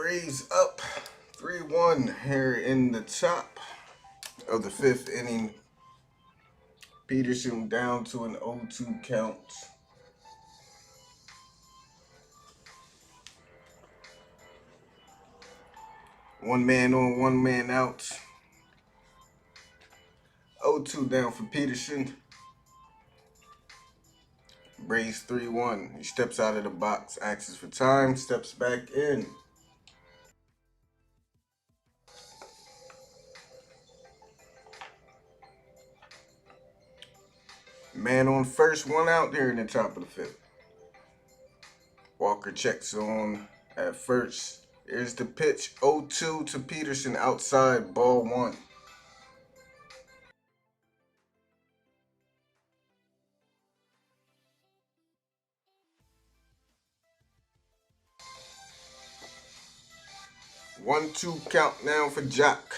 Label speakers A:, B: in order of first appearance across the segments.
A: Braves up 3-1 here in the top of the fifth inning. Peterson down to an 0-2 count. One man on, one man out. 0-2 down for Peterson. Braves 3-1. He steps out of the box, asks for time, steps back in. Man on first, one out there in the top of the fifth. Walker checks on at first. Here's the pitch, 0-2 to Peterson outside, ball one. One-two count now for Jock.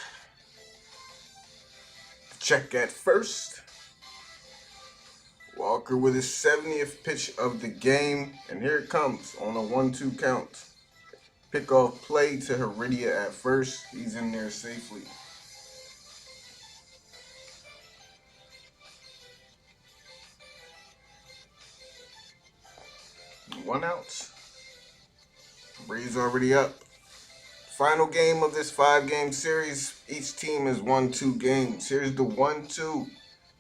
A: Check at first. Walker with his 70th pitch of the game. And here it comes on a 1-2 count. Pickoff play to Heredia at first. He's in there safely. One out. Braves already up. Final game of this 5-game series. Each team has won 2 games. Here's the 1-2.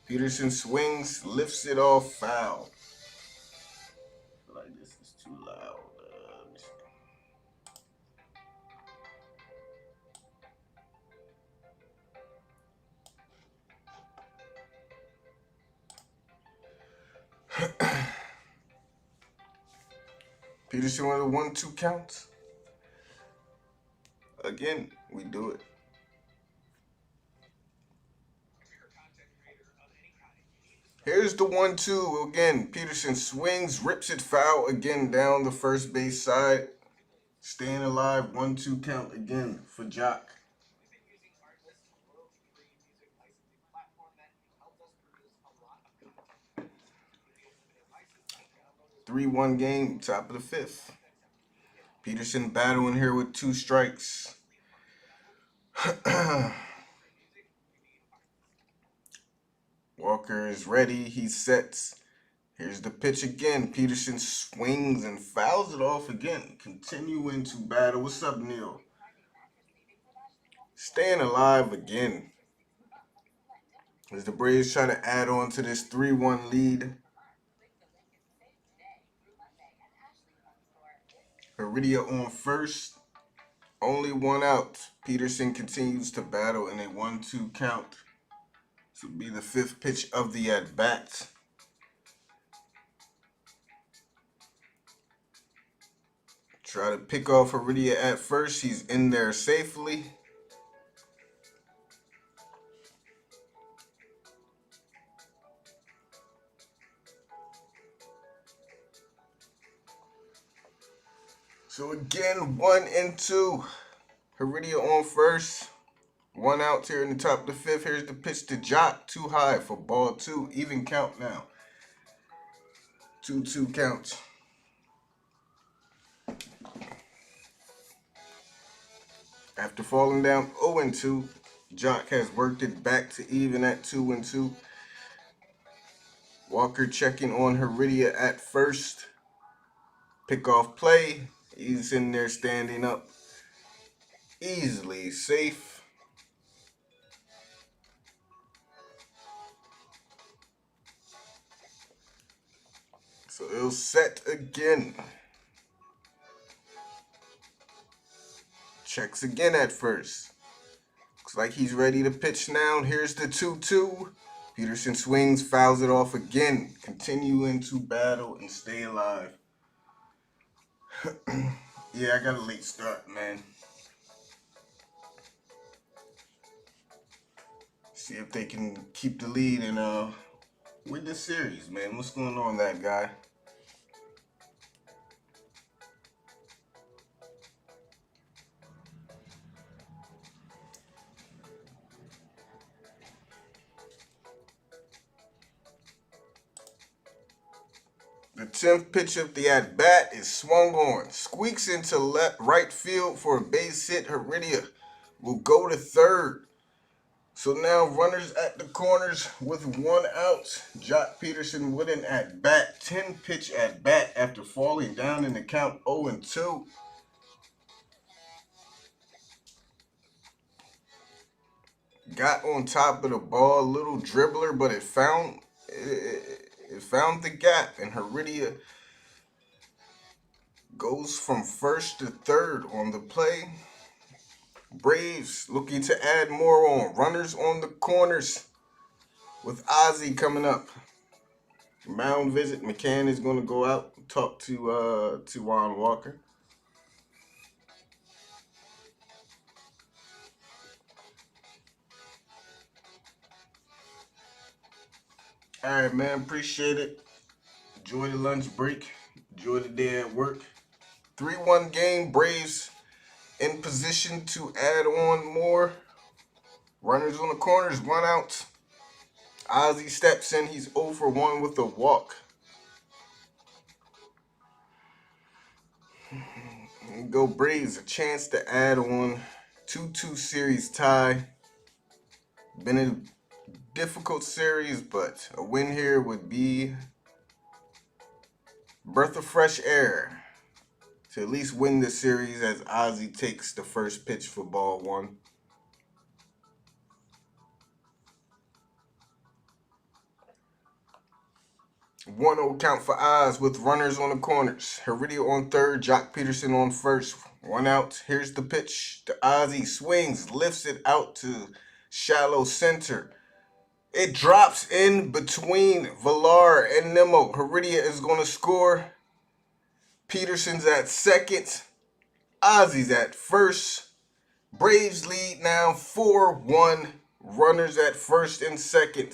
A: Peterson swings, lifts it off, foul. I feel like this is too loud. Peterson with a 1-2 count. Again, we do it. Here's the 1-2 again. Peterson swings, rips it foul again down the first base side. Staying alive, 1-2 count again for Jock. 3-1 game, top of the fifth. Peterson battling here with 2 strikes. Walker is ready. He sets. Here's the pitch again. Peterson swings and fouls it off again. Continuing to battle. What's up, Neil? Staying alive again. As the Braves try to add on to this 3-1 lead. Heredia on first. Only one out. Peterson continues to battle in a 1-2 count. This will be the 5th pitch of the at-bat. Try to pick off Heredia at first. He's in there safely. So again, 1-2. Heredia on first. 1 out here in the top of the 5th. Here's the pitch to Jock. Too high for ball 2. Even count now. 2-2 count. After falling down 0-2, Jock has worked it back to even at 2-2. Walker checking on Heredia at first. Pickoff play. He's in there standing up. Easily safe. So it'll set again. Checks again at first. Looks like he's ready to pitch now. Here's the 2-2. Peterson swings, fouls it off again. Continuing to battle and stay alive. Yeah, I got a late start, man. See if they can keep the lead and win this series, man. What's going on, that guy? The 10th pitch of the at-bat is swung on. Squeaks into right field for a base hit. Heredia will go to third. So now runners at the corners with 1 out. Jock Peterson with an at-bat. 10-pitch at-bat after falling down in the count 0-2. Got on top of the ball, a little dribbler, but it found the gap, and Heredia goes from first to third on the play. Braves looking to add more on. Runners on the corners with Ozzie coming up. Mound visit. McCann is going to go out and talk to Juan Walker. All right, man. Appreciate it. Enjoy the lunch break. Enjoy the day at work. 3-1 game. Braves in position to add on more. Runners on the corners. 1 out. Ozzie steps in. He's 0 for 1 with a walk. Here you go, Braves. A chance to add on. 2-2 series tie. Been a difficult series, but a win here would be breath of fresh air to at least win the series as Ozzie takes the first pitch for ball 1. 1-0 count for Oz with runners on the corners. Heredia on third, Jock Peterson on first. 1 out. Here's the pitch to Ozzie. Swings, lifts it out to shallow center. It drops in between Villar and Nimmo. Heredia is going to score. Peterson's at second. Ozzie's at first. Braves lead now 4-1. Runners at first and second.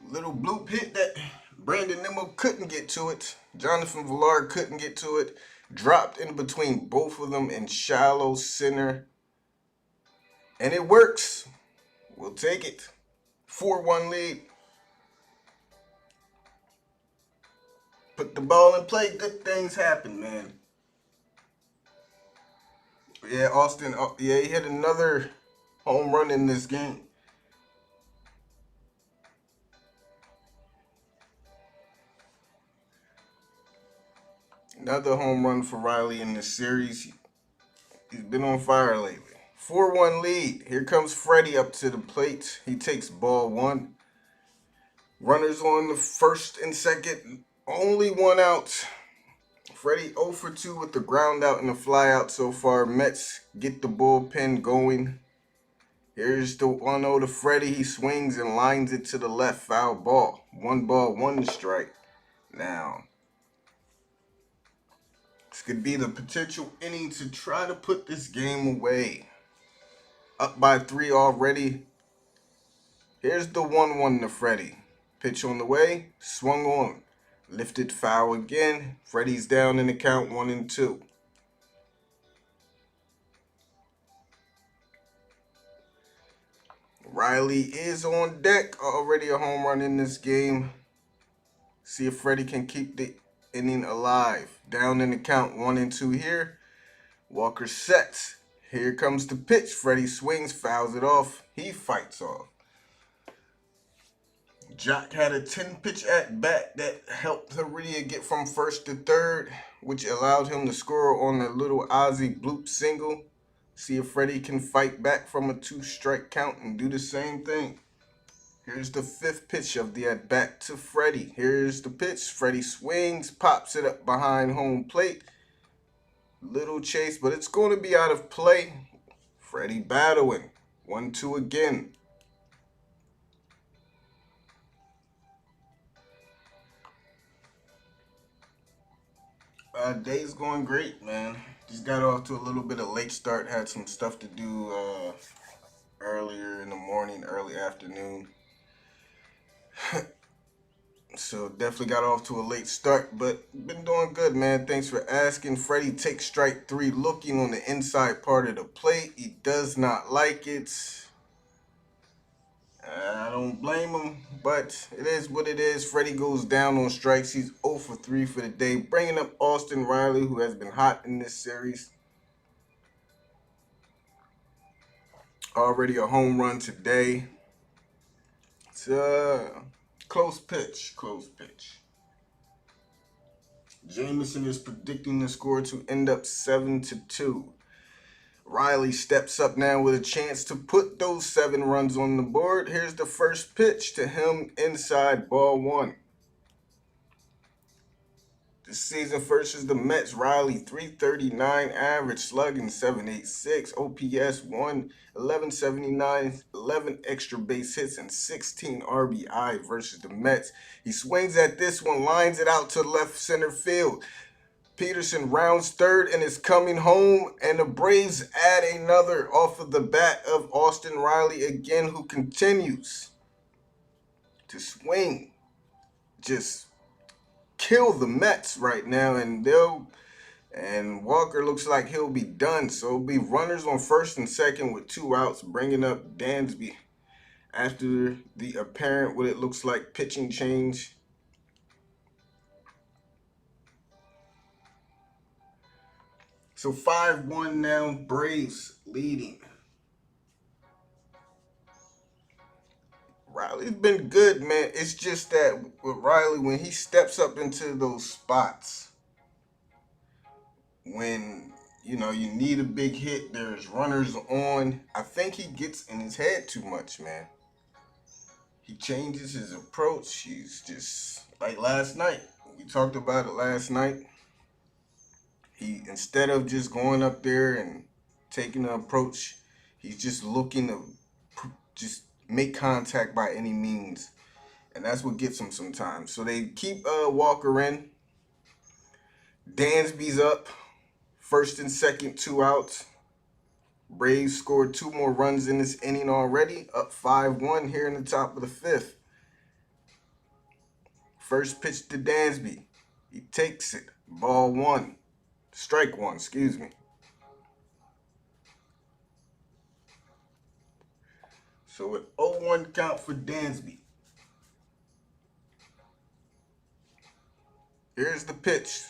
A: Little bloop hit that Brandon Nimmo couldn't get to it. Jonathan Villar couldn't get to it. Dropped in between both of them in shallow center. And it works. We'll take it. 4-1 lead. Put the ball in play. Good things happen, man. Yeah, Austin. Yeah, he hit another home run in this game. Another home run for Riley in this series. He's been on fire lately. 4-1 lead. Here comes Freddie up to the plate. He takes ball 1. Runners on the first and second. Only 1 out. Freddie 0 for 2 with the ground out and the fly out so far. Mets get the bullpen going. Here's the 1-0 to Freddie. He swings and lines it to the left. Foul ball. 1 ball, 1 strike. Now, this could be the potential inning to try to put this game away. Up by 3 already. Here's the 1-1 to Freddie. Pitch on the way. Swung on. Lifted foul again. Freddie's down in the count 1-2. Riley is on deck. Already a home run in this game. See if Freddie can keep the inning alive. Down in the count 1-2 here. Walker sets. Here comes the pitch. Freddie swings, fouls it off. He fights off. Jock had a 10-pitch at-bat that helped Heredia get from first to third, which allowed him to score on a little Ozzie bloop single. See if Freddie can fight back from a 2-strike count and do the same thing. Here's the 5th pitch of the at-bat to Freddie. Here's the pitch. Freddie swings, pops it up behind home plate. Little chase, but it's going to be out of play. Freddie battling. 1-2 again. Day's going great, man. Just got off to a little bit of late start. Had some stuff to do earlier in the morning, early afternoon. So definitely got off to a late start, but been doing good, man. Thanks for asking. Freddie takes strike 3, looking on the inside part of the plate. He does not like it. I don't don't blame him, but it is what it is. Freddie goes down on strikes. He's 0 for 3 for the day, bringing up Austin Riley, who has been hot in this series. Already a home run today. It's a close pitch. Close pitch. Jameson is predicting the score to end up 7-2. Riley steps up now with a chance to put those 7 runs on the board. Here's the first pitch to him inside, ball 1. This season versus the Mets, Riley 339 average, slugging 786, OPS 1179, 11 extra base hits, and 16 RBI versus the Mets. He swings at this one, lines it out to left center field. Peterson rounds third and is coming home, and the Braves add another off of the bat of Austin Riley again, who continues to swing. Just kill the Mets right now, and Walker looks like he'll be done. So it'll be runners on first and second with 2 outs, bringing up Dansby after the apparent, what it looks like, pitching change. So 5-1 now, Braves leading. Riley's been good, man. It's just that with Riley, when he steps up into those spots, when you need a big hit, there's runners on, I think he gets in his head too much, man. He changes his approach. He's just like last night. We talked about it last night. He, instead of just going up there and taking an approach, he's just looking to just make contact by any means. And that's what gets him sometimes. So they keep Walker in. Dansby's up. First and second, 2 outs. Braves scored 2 more runs in this inning already. Up 5-1 here in the top of the 5th. First pitch to Dansby. He takes it. Ball 1. Strike 1, excuse me. So an 0-1 count for Dansby. Here's the pitch.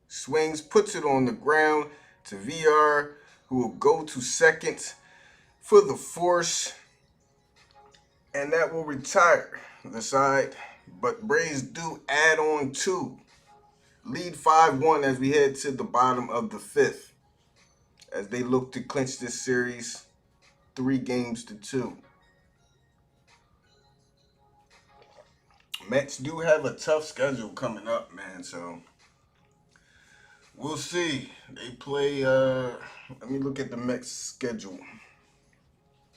A: Swings, puts it on the ground to VR, who will go to second for the force. And that will retire the side. But Braves do add on 2. Lead 5-1 as we head to the bottom of the 5th, as they look to clinch this series 3-2. Mets do have a tough schedule coming up, man, so we'll see. They play, let me look at the Mets schedule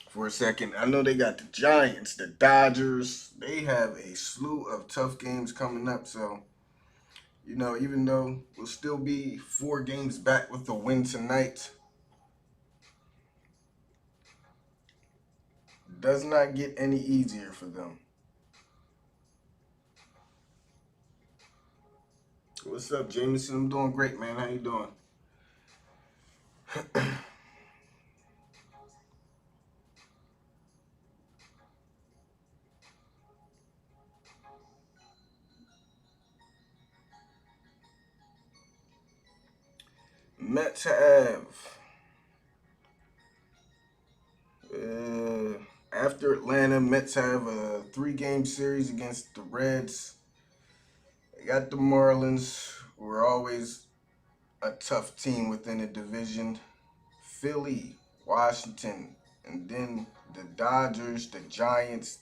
A: for a second. I know they got the Giants, the Dodgers. They have a slew of tough games coming up, so even though we'll still be 4 games back with the win tonight, does not get any easier for them. What's up, Jameson? I'm doing great, man. How you doing? Mets have, after Atlanta, Mets have a 3-game series against the Reds. They got the Marlins, who are always a tough team within the division. Philly, Washington, and then the Dodgers, the Giants,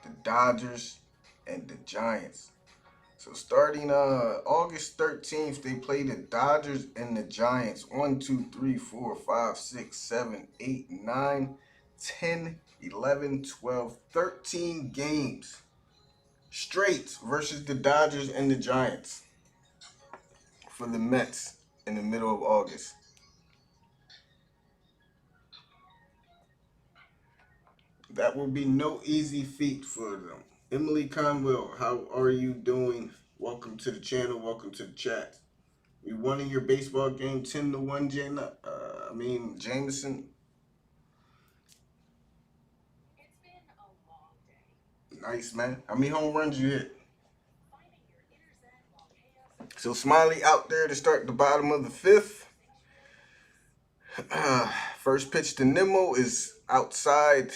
A: the Dodgers, and the Giants. So starting August 13th, they play the Dodgers and the Giants. 1, 2, 3, 4, 5, 6, 7, 8, 9, 10, 11, 12, 13 games straight versus the Dodgers and the Giants for the Mets in the middle of August. That will be no easy feat for them. Emily Conwell, how are you doing? Welcome to the channel. Welcome to the chat. We won in your baseball game 10-1, Jameson.
B: It's been a long day.
A: Nice, man. How many home runs you hit? So Smiley out there to start the bottom of the fifth. First pitch to Nimmo is outside.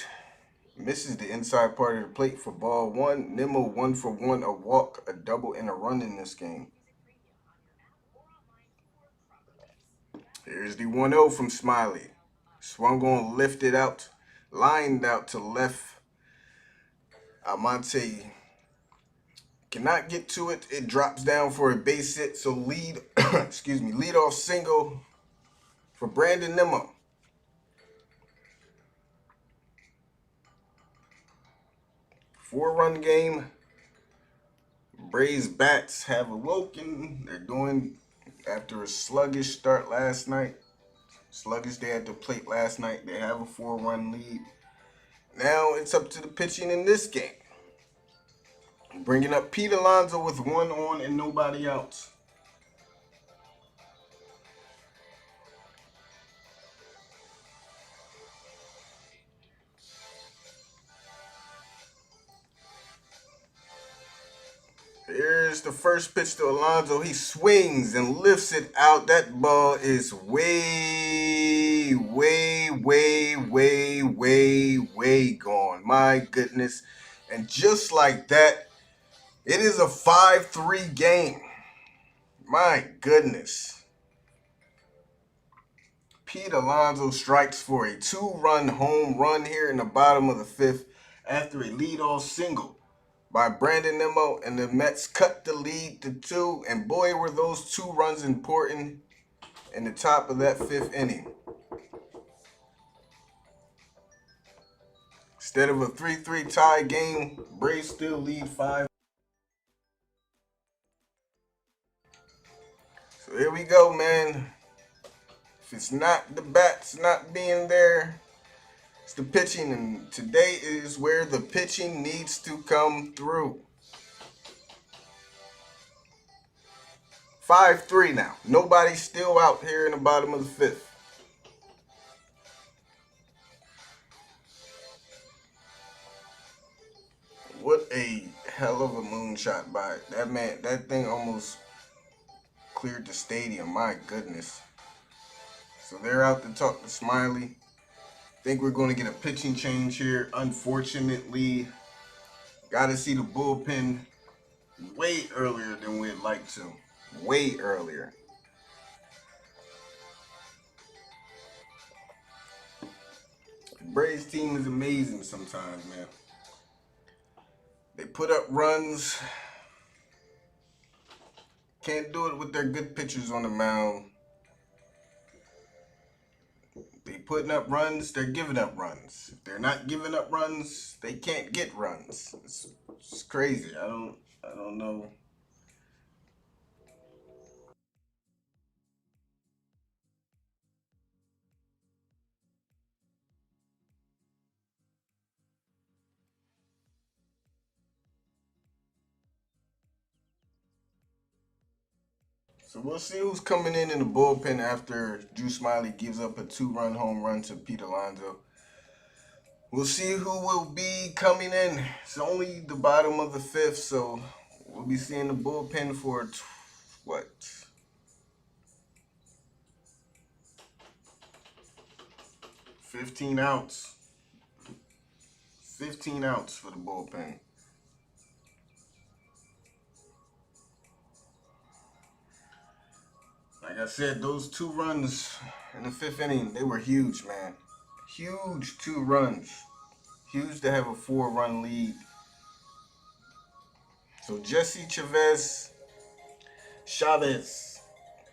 A: Misses the inside part of the plate for ball one. Nimmo 1 for 1, a walk, a double, and a run in this game. Here's the 1-0 from Smiley. Swung on, lifted out, lined out to left. Almonte cannot get to it. It drops down for a base hit. So lead, lead off single for Brandon Nimmo. Four-run game. Braves bats have awoken. They're doing after a sluggish start last night. Sluggish day at the plate last night. They have a 4-run lead. Now it's up to the pitching in this game. Bringing up Pete Alonso with 1 on and nobody else. Here's the first pitch to Alonso. He swings and lifts it out. That ball is way gone. My goodness. And just like that, it is a 5-3 game. My goodness. Pete Alonso strikes for a 2-run home run here in the bottom of the fifth after a leadoff single by Brandon Nimmo, and the Mets cut the lead to 2, and boy were those 2 runs important in the top of that 5th inning. Instead of a 3-3 tie game, Braves still lead 5. So here we go, man. If it's not the bats not being there, it's the pitching, and today is where the pitching needs to come through. 5-3 now. Nobody's still out here in the bottom of the fifth. What a hell of a moonshot by that man. That thing almost cleared the stadium. My goodness. So they're out to talk to Smiley. Think we're going to get a pitching change here. Unfortunately, got to see the bullpen way earlier than we'd like to. Way earlier. The Braves team is amazing sometimes, man. They put up runs. Can't do it with their good pitchers on the mound. They putting up runs, they're giving up runs. If they're not giving up runs, they can't get runs. It's crazy. I don't know. So we'll see who's coming in the bullpen after Drew Smiley gives up a 2-run home run to Pete Alonso. We'll see who will be coming in. It's only the bottom of the fifth, so we'll be seeing the bullpen for what? 15 outs. 15 outs for the bullpen. Like I said, those 2 runs in the 5th inning, they were huge, man. Huge 2 runs. Huge to have a 4-run lead. So Jesse Chavez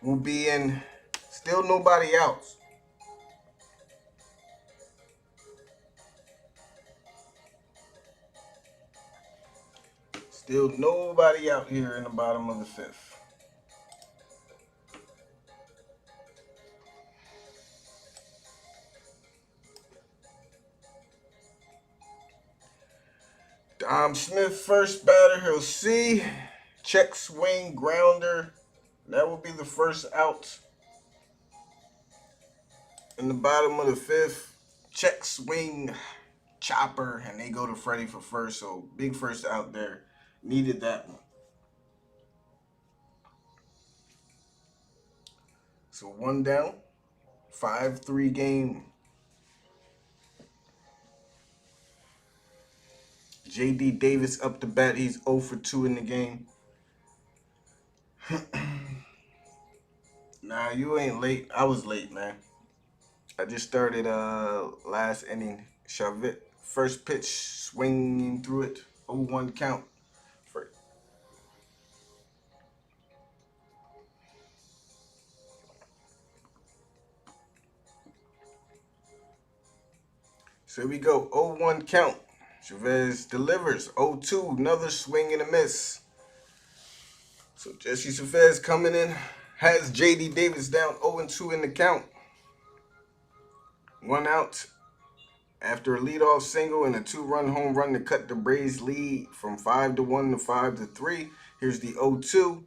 A: will be in. Still nobody else. Still nobody out here in the bottom of the 5th. Dom Smith, first batter, he'll see. Check swing, grounder. That will be the first out in the bottom of the 5th. Check swing, chopper, and they go to Freddie for first. So big first out there. Needed that one. So one down, 5-3 game. J.D. Davis up to bat. He's 0 for 2 in the game. Nah, you ain't late. I was late, man. I just started last inning. Chavit, first pitch, swinging through it. 0-1 count. For, so here we go. 0-1 count. Chavez delivers. 0-2. Another swing and a miss. So Jesse Chavez coming in. Has J.D. Davis down 0-2 in the count. One out after a leadoff single and a two-run home run to cut the Braves lead from 5-1 to 5-3. Here's the 0-2.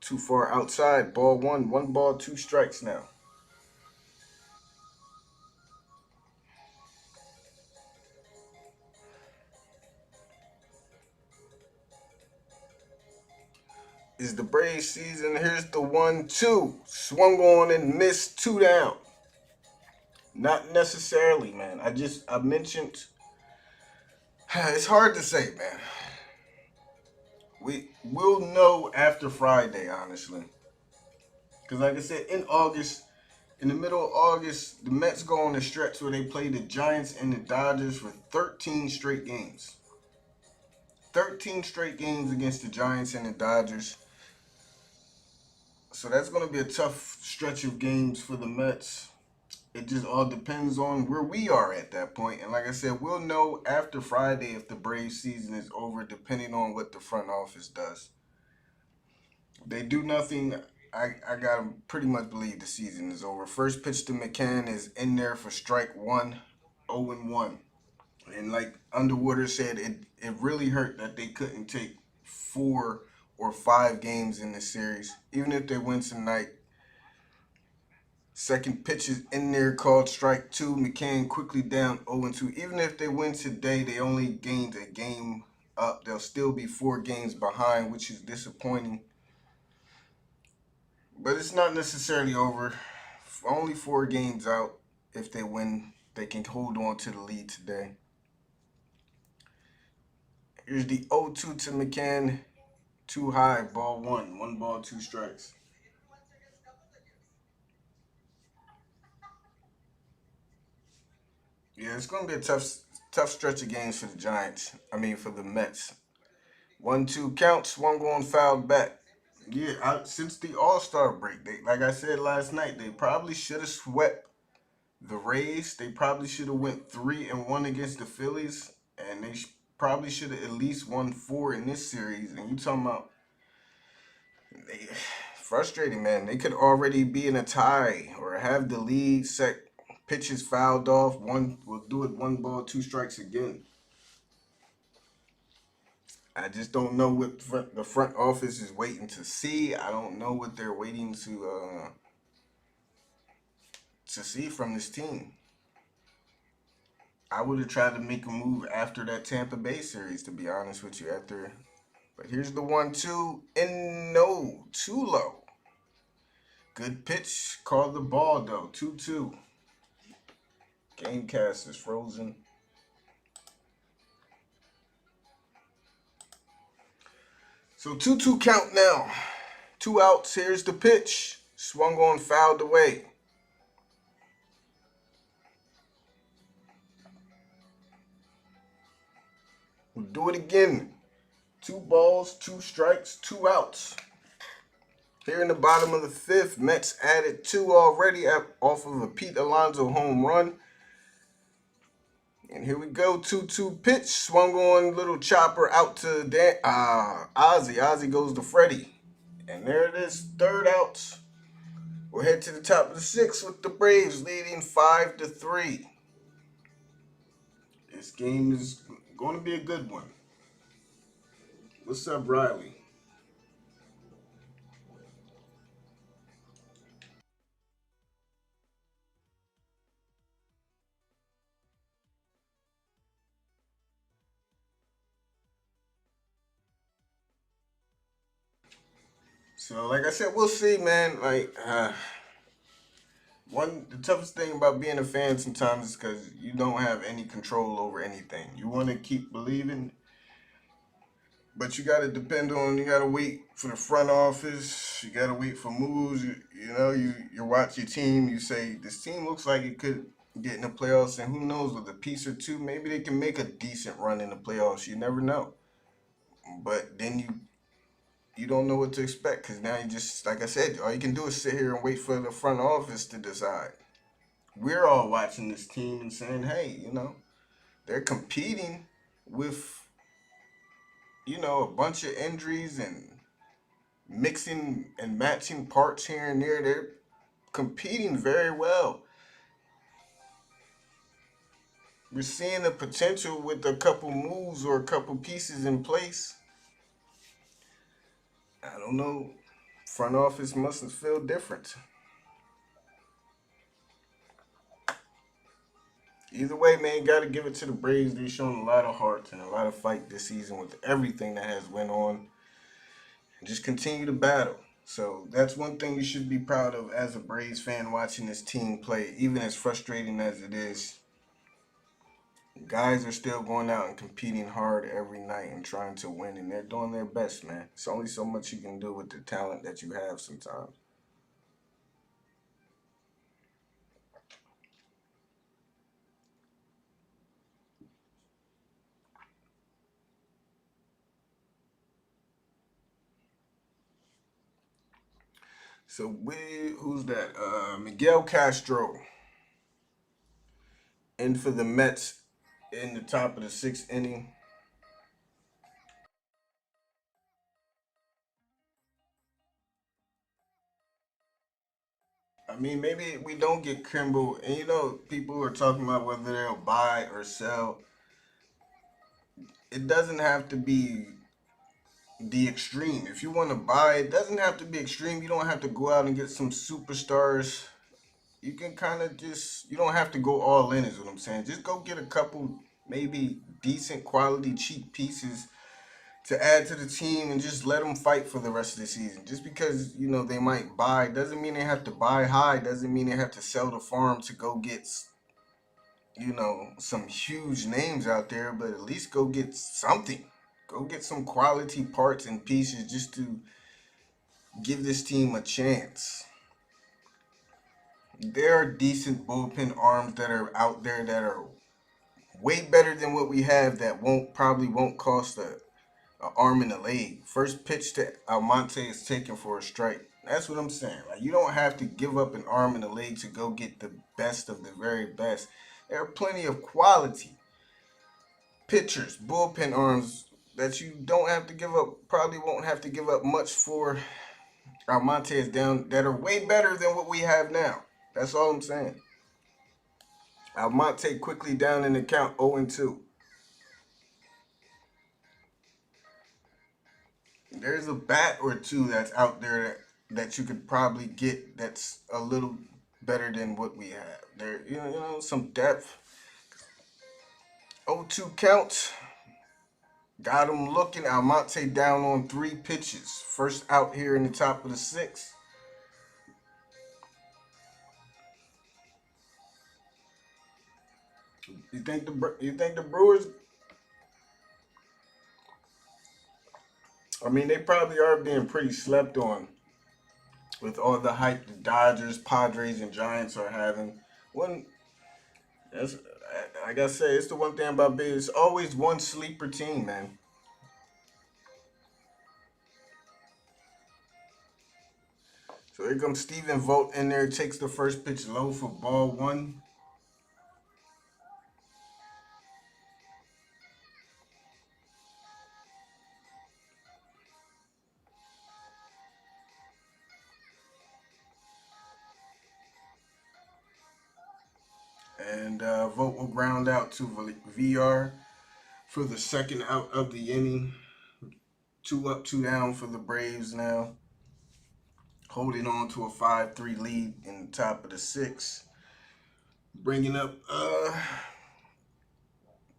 A: Too far outside. Ball one. 1 ball, 2 strikes now. Is the Braves season. Here's the 1-2. Swung on and missed. 2 down. Not necessarily, man. I mentioned. It's hard to say, man. We will know after Friday, honestly. Because, like I said, in the middle of August, the Mets go on a stretch where they play the Giants and the Dodgers for 13 straight games. 13 straight games against the Giants and the Dodgers. So that's going to be a tough stretch of games for the Mets. It just all depends on where we are at that point. And like I said, we'll know after Friday if the Braves season is over, depending on what the front office does. If they do nothing, I gotta pretty much believe the season is over. First pitch to McCann is in there for strike one, 0-1. And like Underwater said, it really hurt that they couldn't take 4 or 5 games in this series. Even if they win tonight, second pitch is in there called strike two. McCann quickly down 0-2. Even if they win today, they only gained a game up. They'll still be 4 games behind, which is disappointing. But it's not necessarily over. Only 4 games out. If they win, they can hold on to the lead today. Here's the 0-2 to McCann. Too high, ball one. 1 ball, 2 strikes. Yeah, it's going to be a tough stretch of games for the Giants. I mean, for the Mets. 1-2 count, swung on, fouled back. Yeah, since the All Star break, like I said last night, they probably should have swept the Rays. They probably should have went 3-1 against the Phillies, and they probably should have at least won 4 in this series. And you talking about they, frustrating, man. They could already be in a tie or have the lead set. Pitches fouled off. We'll do it 1 ball, 2 strikes again. I just don't know what the front office is waiting to see. I don't know what they're waiting to see from this team. I would have tried to make a move after that Tampa Bay series, to be honest with you. But here's the 1-2, and no, too low. Good pitch, called the ball though. 2-2. Gamecast is frozen. So 2-2 count now. 2 outs. Here's the pitch. Swung on, fouled away. We'll do it again. 2 balls, 2 strikes, 2 outs. Here in the bottom of the 5th, Mets added 2 already off of a Pete Alonso home run. And here we go, 2-2 pitch, swung on, little chopper out to Ozzie. Ozzie goes to Freddie. And there it is, 3rd out. We'll head to the top of the 6th with the Braves leading 5-3. This game is going to be a good one. What's up, Riley? So, like I said, we'll see, man. The toughest thing about being a fan sometimes is because you don't have any control over anything. You want to keep believing, but you gotta wait for the front office. You gotta wait for moves. You watch your team. You say this team looks like it could get in the playoffs, and who knows, with a piece or two, maybe they can make a decent run in the playoffs. You never know. But then you don't know what to expect because now you just, like I said, all you can do is sit here and wait for the front office to decide. We're all watching this team and saying, hey, they're competing with, a bunch of injuries and mixing and matching parts here and there. They're competing very well. We're seeing the potential with a couple moves or a couple pieces in place. I don't know. Front office must have felt different. Either way, man, got to give it to the Braves. They've shown a lot of heart and a lot of fight this season with everything that has went on. And just continue to battle. So that's one thing you should be proud of as a Braves fan watching this team play. Even as frustrating as it is, guys are still going out and competing hard every night and trying to win, and they're doing their best, man. It's only so much you can do with the talent that you have sometimes. Who's that? Miguel Castro in for the Mets in the top of the sixth inning. I mean, maybe we don't get Kimbrel, and people are talking about whether they'll buy or sell. It doesn't have to be the extreme. If you want to buy, it doesn't have to be extreme. You don't have to go out and get some superstars. You can kind of just, you don't have to go all in, is what I'm saying. Just go get a couple, maybe decent quality, cheap pieces to add to the team and just let them fight for the rest of the season. Just because, they might buy doesn't mean they have to buy high, doesn't mean they have to sell the farm to go get, some huge names out there, but at least go get something. Go get some quality parts and pieces just to give this team a chance. There are decent bullpen arms that are out there that are way better than what we have that won't cost a arm and a leg. First pitch to Almonte is taken for a strike. That's what I'm saying. Like, you don't have to give up an arm and a leg to go get the best of the very best. There are plenty of quality pitchers, bullpen arms that you don't have to give up. Probably won't have to give up much for. Almonte is down that are way better than what we have now. That's all I'm saying. Almonte quickly down in the count 0-2. There's a bat or two that's out there that you could probably get that's a little better than what we have. There, some depth. 0-2 count. Got him looking. Almonte down on 3 pitches. First out here in the top of the sixth. You think the Brewers? I mean, they probably are being pretty slept on with all the hype the Dodgers, Padres, and Giants are having. One, that's like I say, it's the one thing about big. It's always one sleeper team, man. So here comes Steven Vogt in there, takes the first pitch low for ball one. And Vogt will ground out to VR for the second out of the inning. 2 up, 2 down for the Braves now. Holding on to a 5-3 lead in the top of the sixth. Bringing up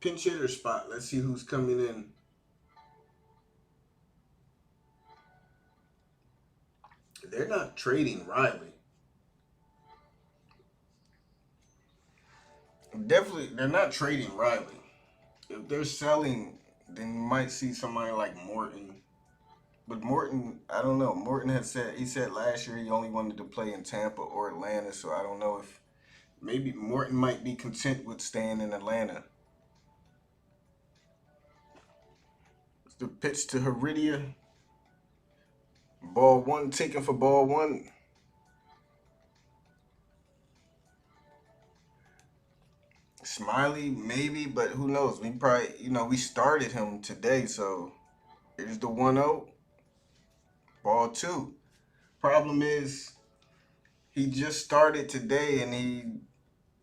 A: pinch hitter spot. Let's see who's coming in. They're not trading Riley. Definitely, they're not trading Riley. If they're selling, then you might see somebody like Morton. But Morton, I don't know. Morton had said he said last year he only wanted to play in Tampa or Atlanta, so I don't know if maybe Morton might be content with staying in Atlanta. It's the pitch to Heredia. Ball one taken for ball one. Smiley, maybe, but who knows? We probably, we started him today, so here's the 1-0. Ball two. Problem is, he just started today and he,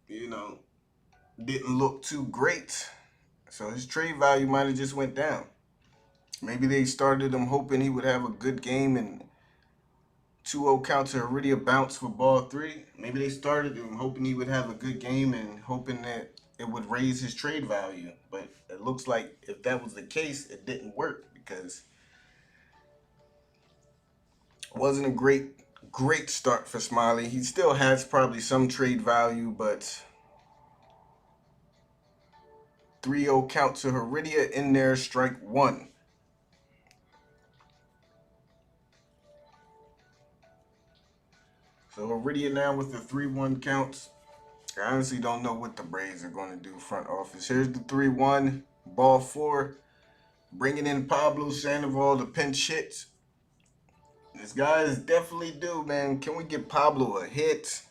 A: you know, didn't look too great. So his trade value might have just went down. Maybe they started him hoping he would have a good game and 2-0 count to Heredia bounce for ball three. Maybe they started him hoping he would have a good game and hoping that it would raise his trade value. But it looks like if that was the case, it didn't work because it wasn't a great start for Smiley. He still has probably some trade value, but 3-0 count to Heredia in there, strike one. So Heredia now with the 3-1 counts. I honestly don't know what the Braves are going to do front office. Here's the 3-1, ball four. Bringing in Pablo Sandoval to pinch hits. This guy is definitely due, man. Can we get Pablo a hit?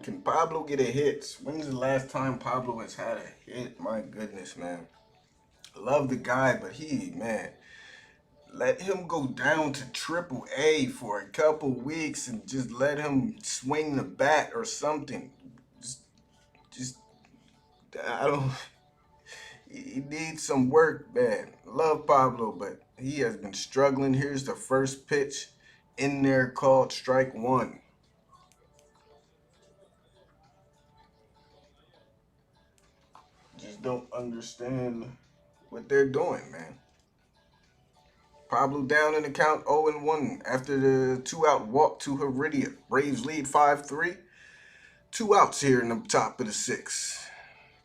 A: Can Pablo get a hit? When's the last time Pablo has had a hit? My goodness, man. Love the guy, but man, let him go down to Triple A for a couple weeks and just let him swing the bat or something. Just, just I don't. He needs some work, man. Love Pablo, but he has been struggling. Here's the first pitch in there called strike one. Just don't understand what they're doing, man. Pablo down in the count 0-1 after the 2-out walk to Heredia. Braves lead 5-3. 2 outs here in the top of the sixth.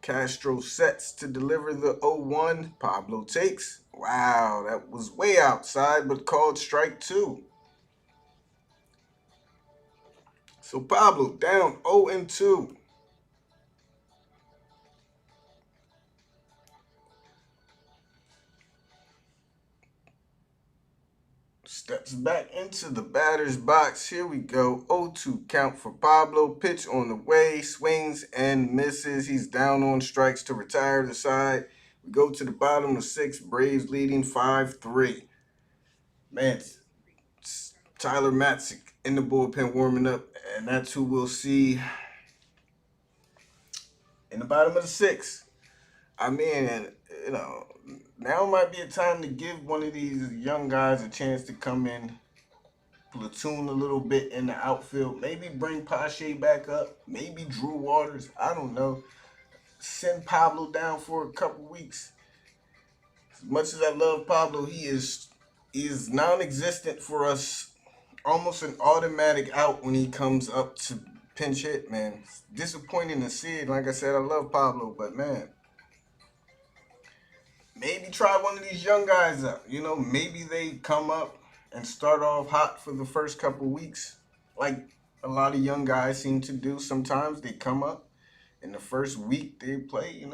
A: Castro sets to deliver the 0-1. Pablo takes. Wow, that was way outside, but called strike two. So Pablo down 0-2. Steps back into the batter's box. Here we go. 0-2 count for Pablo. Pitch on the way. Swings and misses. He's down on strikes to retire the side. We go to the bottom of six. Braves leading 5-3. Man, it's Tyler Matzik in the bullpen warming up. And that's who we'll see in the bottom of the sixth. I mean, now might be a time to give one of these young guys a chance to come in, platoon a little bit in the outfield. Maybe bring Pache back up. Maybe Drew Waters. I don't know. Send Pablo down for a couple weeks. As much as I love Pablo, he is non-existent for us. Almost an automatic out when he comes up to pinch hit, man. It's disappointing to see it. Like I said, I love Pablo, but man, maybe try one of these young guys out. Maybe they come up and start off hot for the first couple weeks, like a lot of young guys seem to do. Sometimes they come up in the first week they play.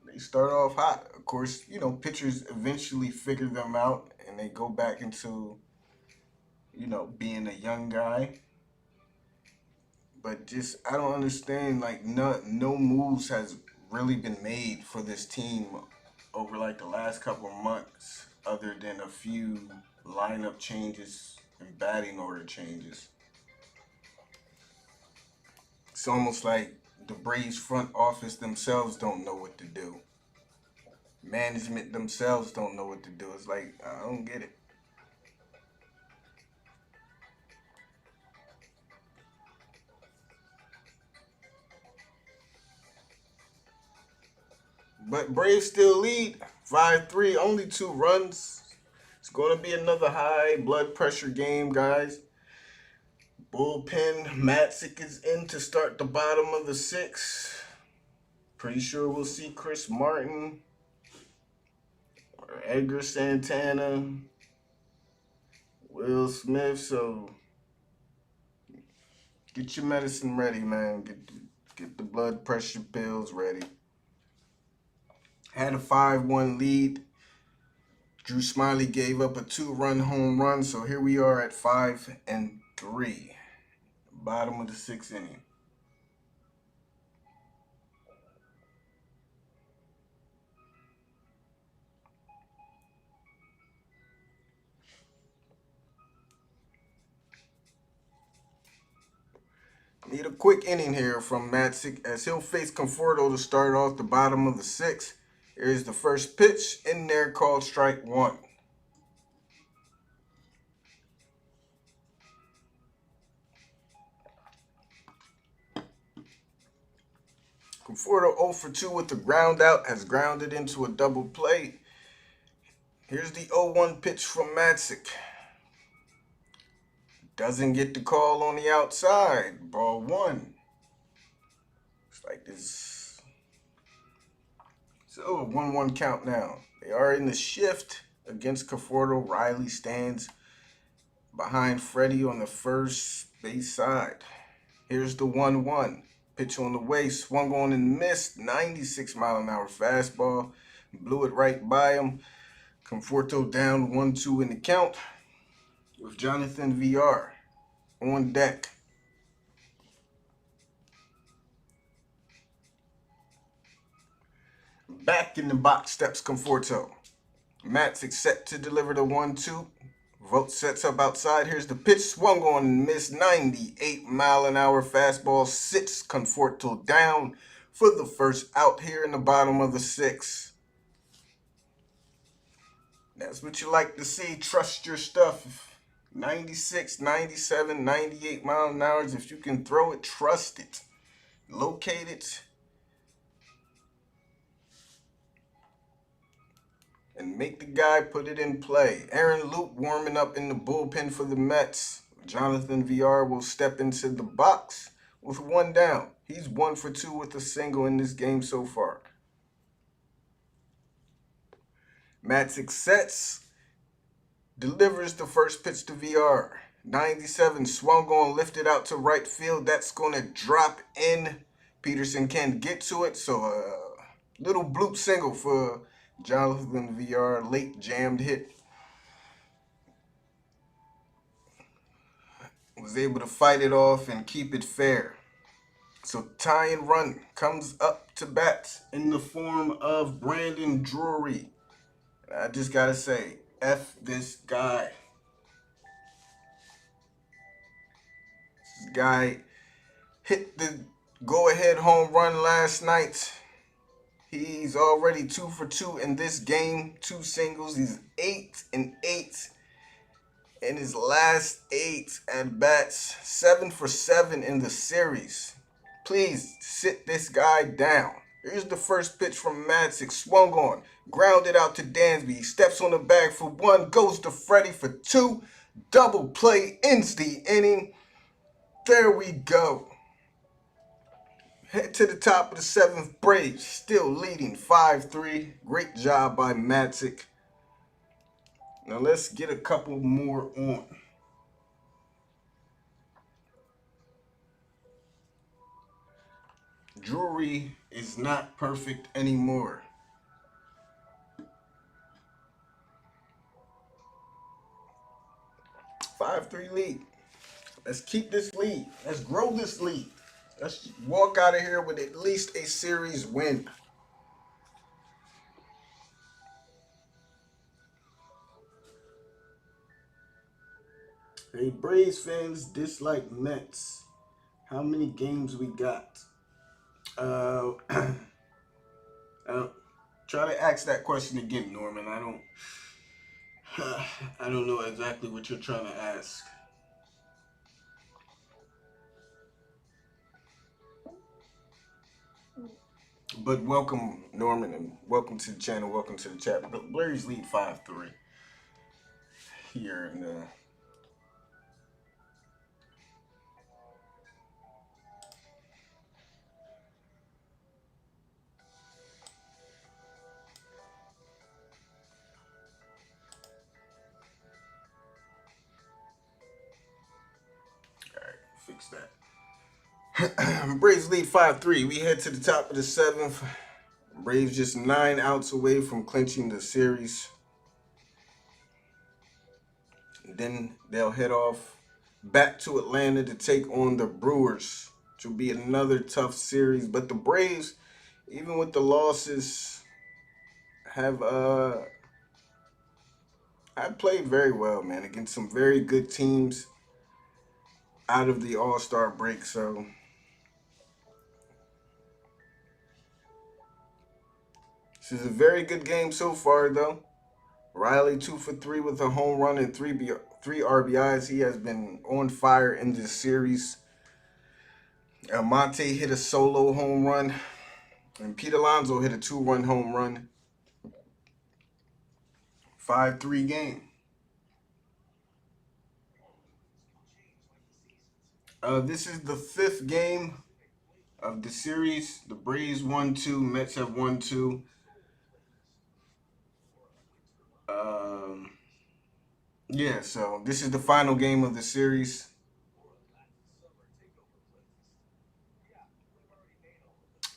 A: They start off hot. Of course, pitchers eventually figure them out and they go back into being a young guy. But just I don't understand. Like no moves has really been made for this team over like the last couple of months, other than a few lineup changes and batting order changes. It's almost like the Braves front office themselves don't know what to do. Management themselves don't know what to do. It's like I don't get it. But Braves still lead 5-3, only 2 runs. It's going to be another high blood pressure game, guys. Bullpen, Matzik is in to start the bottom of the 6th. Pretty sure we'll see Chris Martin or Edgar Santana, Will Smith. So get your medicine ready, man. Get the blood pressure pills ready. Had a 5-1 lead. Drew Smiley gave up a 2-run home run. So here we are at 5-3. Bottom of the 6th inning. Need a quick inning here from Matzik as he'll face Conforto to start off the bottom of the 6th. Here's the first pitch in there called strike 1. Conforto 0 for 2 with the ground out, has grounded into a double play. Here's the 0-1 pitch from Matzik. Doesn't get the call on the outside. Ball 1. It's like this. So a 1-1 count now. They are in the shift against Conforto. Riley stands behind Freddie on the first base side. Here's the 1-1. Pitch on the way, swung on and missed. 96-mile-an-hour fastball. Blew it right by him. Conforto down 1-2 in the count with Jonathan VR on deck. Back in the box steps Conforto. Matzik set to deliver the 1-2. Vogt sets up outside. Here's the pitch. Swung on and missed. 98-mile-an-hour fastball sits Conforto down for the first out here in the bottom of the 6th. That's what you like to see. Trust your stuff. 96, 97, 98 miles an hour. If you can throw it, trust it. Locate it. And make the guy put it in play. Aaron Luke warming up in the bullpen for the Mets. Jonathan VR will step into the box with 1 down. He's 1 for 2 with a single in this game so far. Matzik sets, delivers the first pitch to VR. 97 swung on, lifted out to right field. That's going to drop in. Peterson can't get to it, so a little bloop single for Jonathan VR, late jammed hit. Was able to fight it off and keep it fair. So tying run comes up to bat in the form of Brandon Drury. I just gotta say, F this guy. This guy hit the go-ahead home run last night. He's already 2 for 2 in this game. 2 singles. He's 8-8 in his last 8 at-bats. 7 for 7 in the series. Please sit this guy down. Here's the first pitch from Matzik. Swung on. Grounded out to Dansby. He steps on the bag for 1. Goes to Freddie for 2. Double play ends the inning. There we go. Head to the top of the 7th. Braves still leading 5-3. Great job by Matzik. Now let's get a couple more on. Drury is not perfect anymore. $5-3 lead. Let's keep this lead. Let's grow this lead. Let's walk out of here with at least a series win. Hey, Braves fans dislike Mets. How many games we got? Try to ask that question again, Norman. I don't know exactly what you're trying to ask. But welcome, Norman, and welcome to the channel. Welcome to the chat. The Braves lead 5-3 here in the. All right, fix that. Braves lead 5-3. We head to the top of the seventh. Braves just 9 outs away from clinching the series. Then they'll head off back to Atlanta to take on the Brewers, which will be another tough series. But the Braves, even with the losses, have played very well, man, against some very good teams out of the All-Star break. So this is a very good game so far, though. Riley 2 for 3 with a home run and three RBIs. He has been on fire in this series. Almonte hit a solo home run, and Pete Alonso hit a 2-run home run. 5-3 game. This is the 5th game of the series. The Braves won 2, Mets have won 2. Yeah, so this is the final game of the series.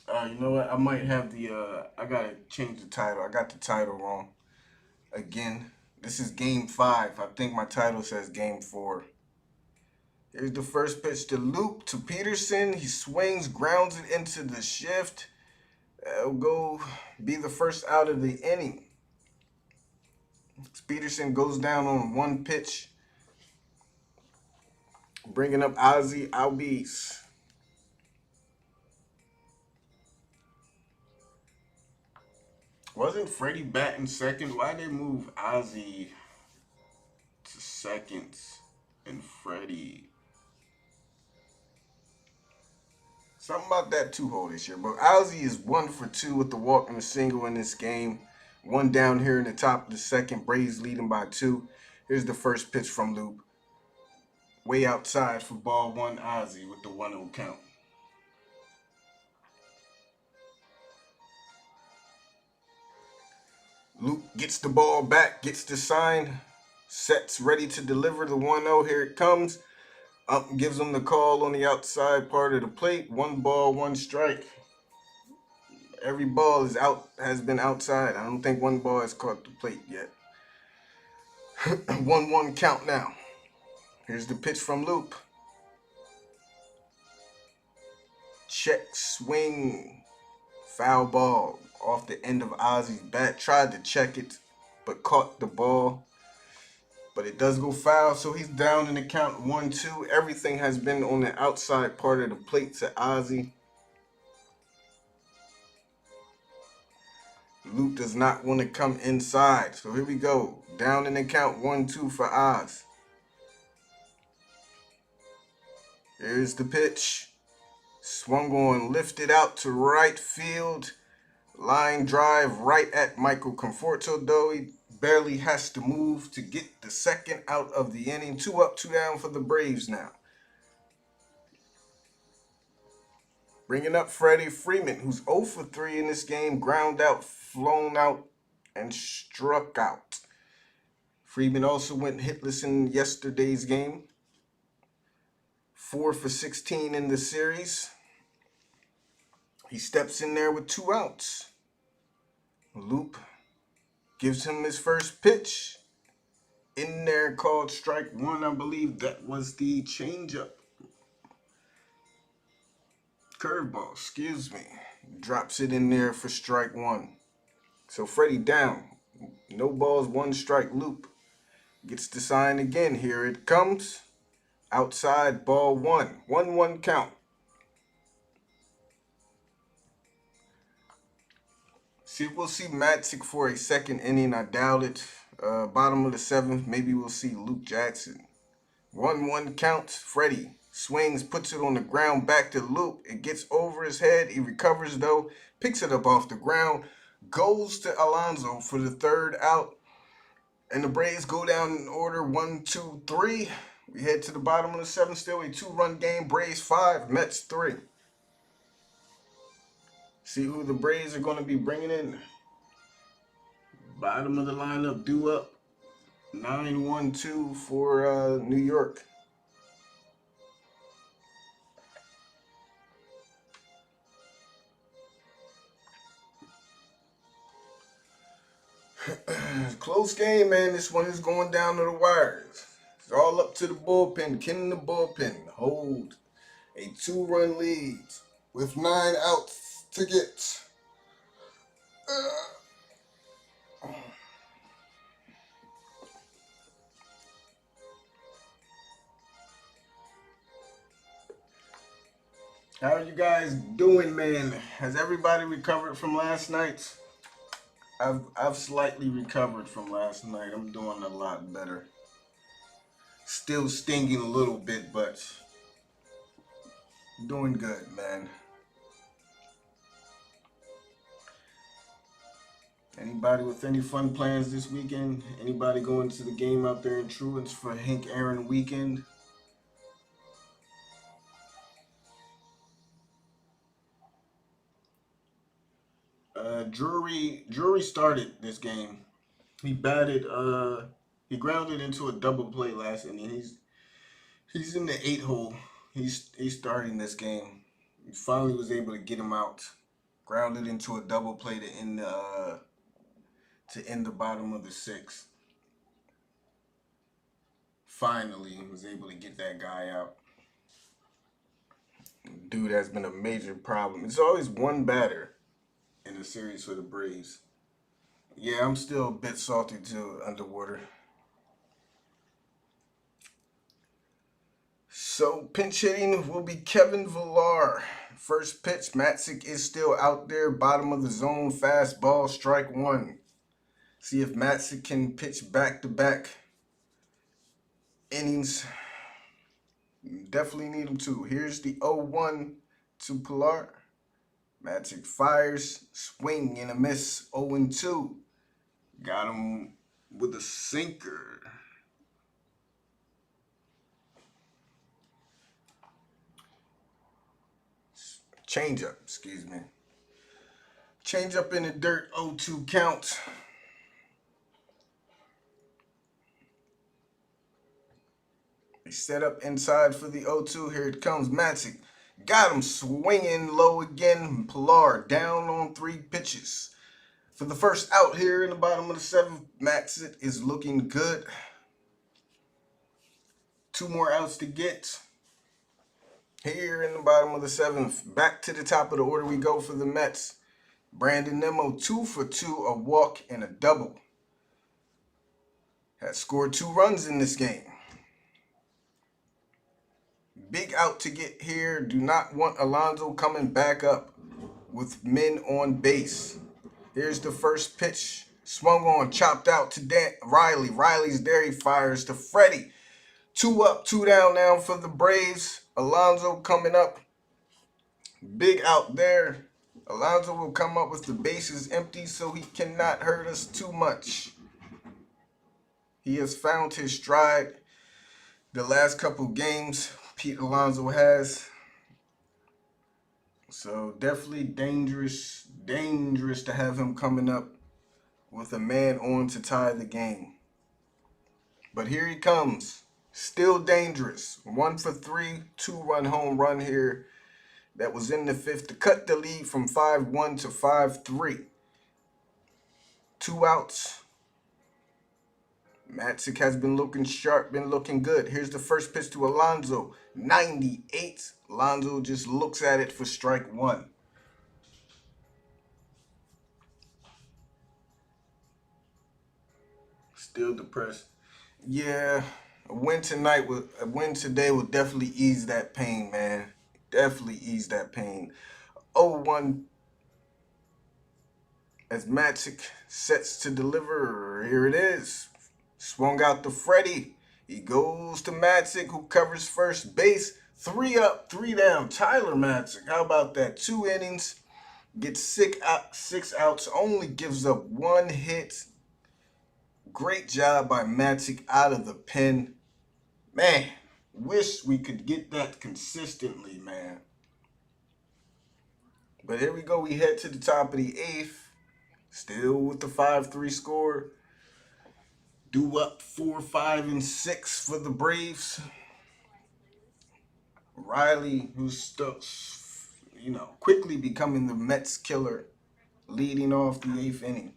A: You know what? I might have I gotta change the title. I got the title wrong. Again, this is game 5. I think my title says game 4. Here's the first pitch to Luke to Peterson. He swings, grounds it into the shift. It'll go be the first out of the inning. Peterson goes down on 1 pitch. Bringing up Ozzie Albies. Wasn't Freddie batting second? Why'd they move Ozzie to second and Freddie? Something about that 2-hole this year. But Ozzie is 1 for 2 with the walk and a single in this game. 1 down here in the top of the second. Braves leading by 2. Here's the first pitch from Loop. Way outside for ball 1, Ozzie with the 1-0 count. Luke gets the ball back, gets the sign, sets ready to deliver the 1-0. Here it comes. Up gives him the call on the outside part of the plate. 1 ball, 1 strike. Every ball has been outside. I don't think 1 ball has caught the plate yet. 1-1 count now. Here's the pitch from Loop. Check, swing, foul ball off the end of Ozzie's bat. Tried to check it, but caught the ball. But it does go foul, so he's down in the count 1-2. Everything has been on the outside part of the plate to Ozzie. Luke does not want to come inside. So here we go. Down in the count 1-2 for Oz. Here's the pitch. Swung on, lifted out to right field. Line drive right at Michael Conforto, though. He barely has to move to get the second out of the inning. 2 up, 2 down for the Braves now. Bringing up Freddie Freeman, who's 0 for 3 in this game. Ground out, flown out, and struck out. Freeman also went hitless in yesterday's game. 4 for 16 in the series. He steps in there with 2 outs. Loop gives him his first pitch. In there called strike 1, I believe that was the changeup. Curveball, excuse me. Drops it in there for strike 1. So Freddie down. No balls, 1 strike. Loop gets the sign again. Here it comes. Outside, ball 1. 1-1 count. See, we'll see Matzik for a second inning. I doubt it. Bottom of the 7th, maybe we'll see Luke Jackson. 1-1 count. Freddie Swings, puts it on the ground, back to Luke. It gets over his head. He recovers though, picks it up off the ground, goes to Alonso for the third out. And the Braves go down in order 1-2-3. We head to the bottom of the seventh, still a 2-run game. Braves 5, Mets 3. See who the Braves are going to be bringing in. Bottom of the lineup, due up 9-1-2 for New York. Close game, man. This one is going down to the wires. It's all up to the bullpen. Ken in the bullpen hold a 2-run lead with 9 outs to get. How are you guys doing, man? Has everybody recovered from last night? I've slightly recovered from last night. I'm doing a lot better. Still stinging a little bit, but doing good, man. Anybody with any fun plans this weekend? Anybody going to the game out there in Truance for Hank Aaron weekend? Drury started this game. He batted. He grounded into a double play last inning. He's in the 8 hole. He's starting this game. He finally was able to get him out. Grounded into a double play to end the bottom of the 6th. Finally, was able to get that guy out. Dude has been a major problem. It's always one batter in the series for the Braves. Yeah, I'm still a bit salty too, underwater. So pinch hitting will be Kevin Villar. First pitch, Matzik is still out there, bottom of the zone, fastball, strike 1. See if Matzik can pitch back-to-back innings. Definitely need him to. Here's the 0-1 to Pilar. Matzik fires, swing and a miss, 0-2. Got him with a sinker. Changeup, excuse me. Changeup in the dirt, 0-2 count. They set up inside for the 0-2. Here it comes, Matzik. Got him swinging low again. Pilar down on 3 pitches. For the first out here in the bottom of the 7th, Matzik is looking good. 2 more outs to get. Here in the bottom of the 7th, back to the top of the order we go for the Mets. Brandon Nimmo, 2 for 2, a walk and a double. Has scored 2 runs in this game. Big out to get here. Do not want Alonso coming back up with men on base. Here's the first pitch. Swung on, chopped out to Riley. Riley's there. He fires to Freddie. 2 up, 2 down now for the Braves. Alonso coming up. Big out there. Alonso will come up with the bases empty so he cannot hurt us too much. He has found his stride the last couple games. Pete Alonso has. So definitely dangerous to have him coming up with a man on to tie the game. But here he comes. Still dangerous. 1 for 3, 2-run home run here. That was in the 5th to cut the lead from 5-1 to 5-3. 2 outs. Matzik has been looking sharp, been looking good. Here's the first pitch to Alonso. 98. Alonso just looks at it for strike 1. Still depressed. Yeah, a win today will definitely ease that pain, man. Definitely ease that pain. 0-1 as Matzik sets to deliver. Here it is. Swung out to Freddie. He goes to Matzik, who covers first base. 3 up, 3 down. Tyler Matzik. How about that? 2 innings, gets 6 outs, only gives up 1 hit. Great job by Matzik out of the pen. Man, wish we could get that consistently, man. But here we go. We head to the top of the 8th. Still with the 5-3 score. Due up 4, 5, and 6 for the Braves. Riley, who's still, quickly becoming the Mets killer, leading off the 8th inning.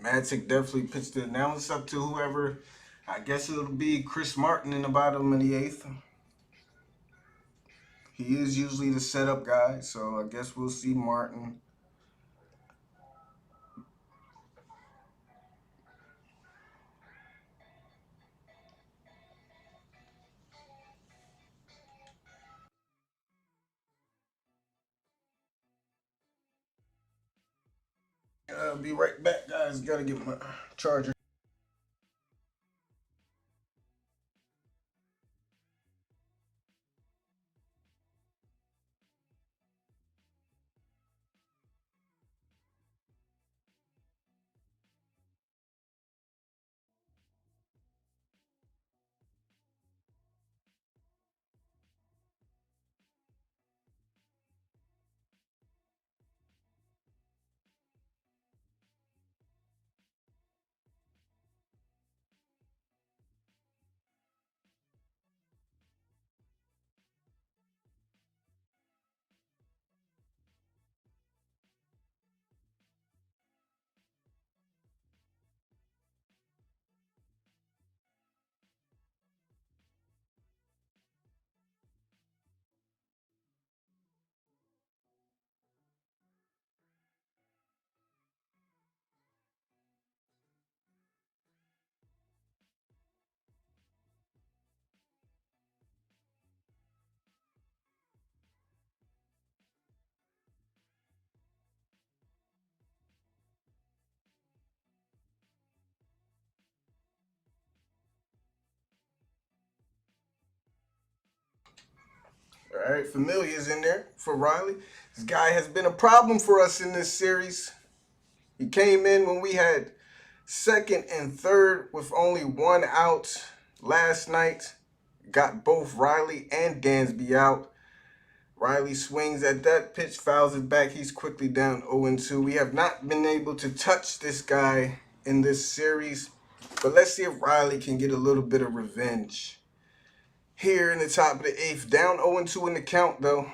A: Magic definitely pitched it. Now it's up to whoever. I guess it'll be Chris Martin in the bottom of the 8th. He is usually the setup guy, so I guess we'll see Martin. I'll be right back, guys. Gotta get my charger. All right, Familia's in there for Riley. This guy has been a problem for us in this series. He came in when we had second and third with only 1 out last night. Got both Riley and Dansby out. Riley swings at that pitch, fouls it back. He's quickly down 0-2. We have not been able to touch this guy in this series, but let's see if Riley can get a little bit of revenge. Here in the top of the 8th, down 0-2 in the count, though.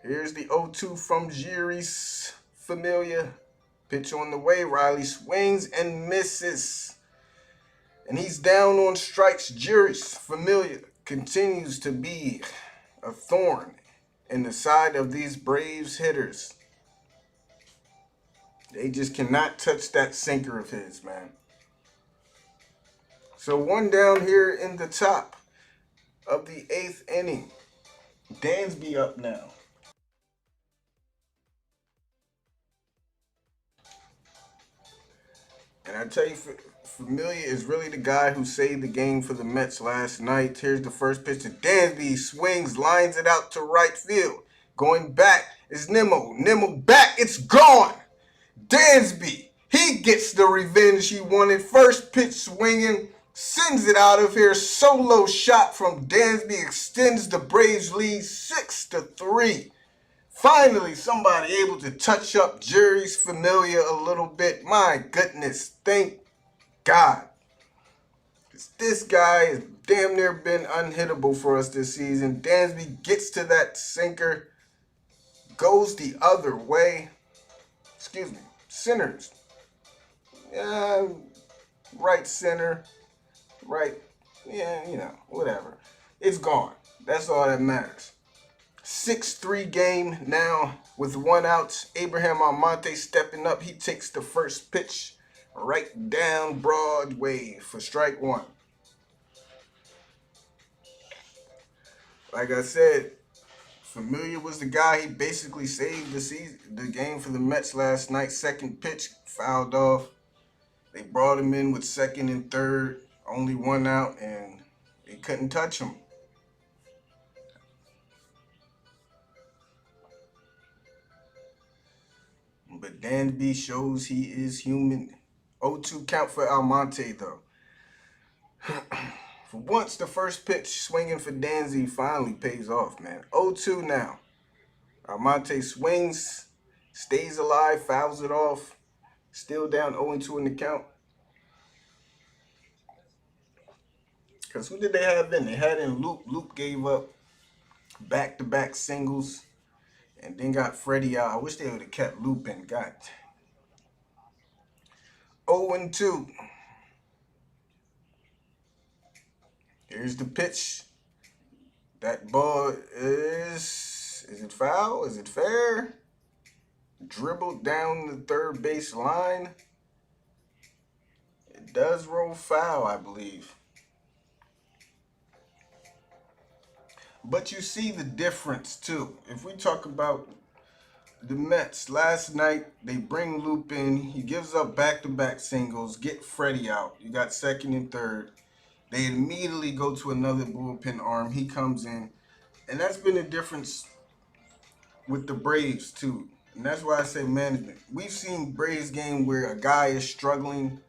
A: Here's the 0-2 from Jeurys Familia. Pitch on the way. Riley swings and misses. And he's down on strikes. Jeurys Familia continues to be a thorn in the side of these Braves hitters. They just cannot touch that sinker of his, man. So 1 down here in the top of the 8th inning. Dansby up now. And I tell you, Familia is really the guy who saved the game for the Mets last night. Here's the first pitch to Dansby. Swings, lines it out to right field. Going back is Nimmo. Nimmo back. It's gone. Dansby. He gets the revenge he wanted. First pitch swinging. Sends it out of here. Solo shot from Dansby extends the Braves lead 6-3. Finally, somebody able to touch up Jeurys Familia a little bit. My goodness, thank God. This guy has damn near been unhittable for us this season. Dansby gets to that sinker, goes the other way. Excuse me, centers Yeah, right center, right, yeah, whatever. It's gone. That's all that matters. 6-3 game now with one out. Abraham Almonte stepping up. He takes the first pitch right down Broadway for strike one. Like I said, Familia was the guy. He basically saved the game for the Mets last night. Second pitch fouled off. They brought him in with second and third, only one out, and they couldn't touch him. But Danby shows he is human. 0-2 count for Almonte, though. For once, the first pitch swinging for Danzy finally pays off, man. 0-2 now. Almonte swings, stays alive, fouls it off. Still down 0-2 in the count. Because who did they have in? They had in Loop. Loop gave up back-to-back singles and then got Freddie out. I wish they would have kept Loop and got 0-2. Here's the pitch. That ball is it foul? Is it fair? Dribbled down the third base line. It does roll foul, I believe. But you see the difference, too. If we talk about the Mets, last night, they bring Loop in. He gives up back-to-back singles, get Freddie out. You got second and third. They immediately go to another bullpen arm. He comes in. And that's been the difference with the Braves, too. And that's why I say management. We've seen Braves game where a guy is struggling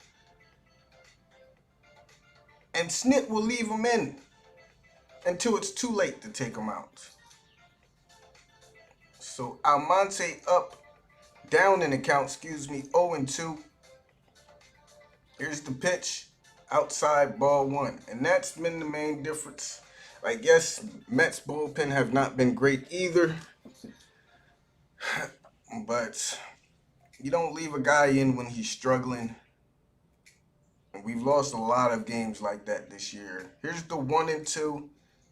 A: and Snit will leave him in until it's too late to take him out. So Almonte down in the count, 0-2. Here's the pitch, outside, ball one. And that's been the main difference. I guess Mets bullpen have not been great either. But you don't leave a guy in when he's struggling. And we've lost a lot of games like that this year. Here's the 1-2.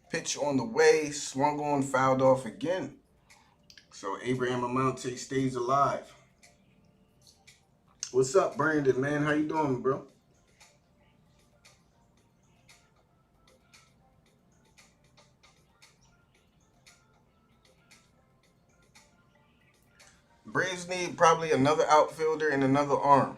A: Pitch on the way, swung on, fouled off again. So Abraham Almonte stays alive. What's up, Brandon, man? How you doing, bro? Braves need probably another outfielder and another arm.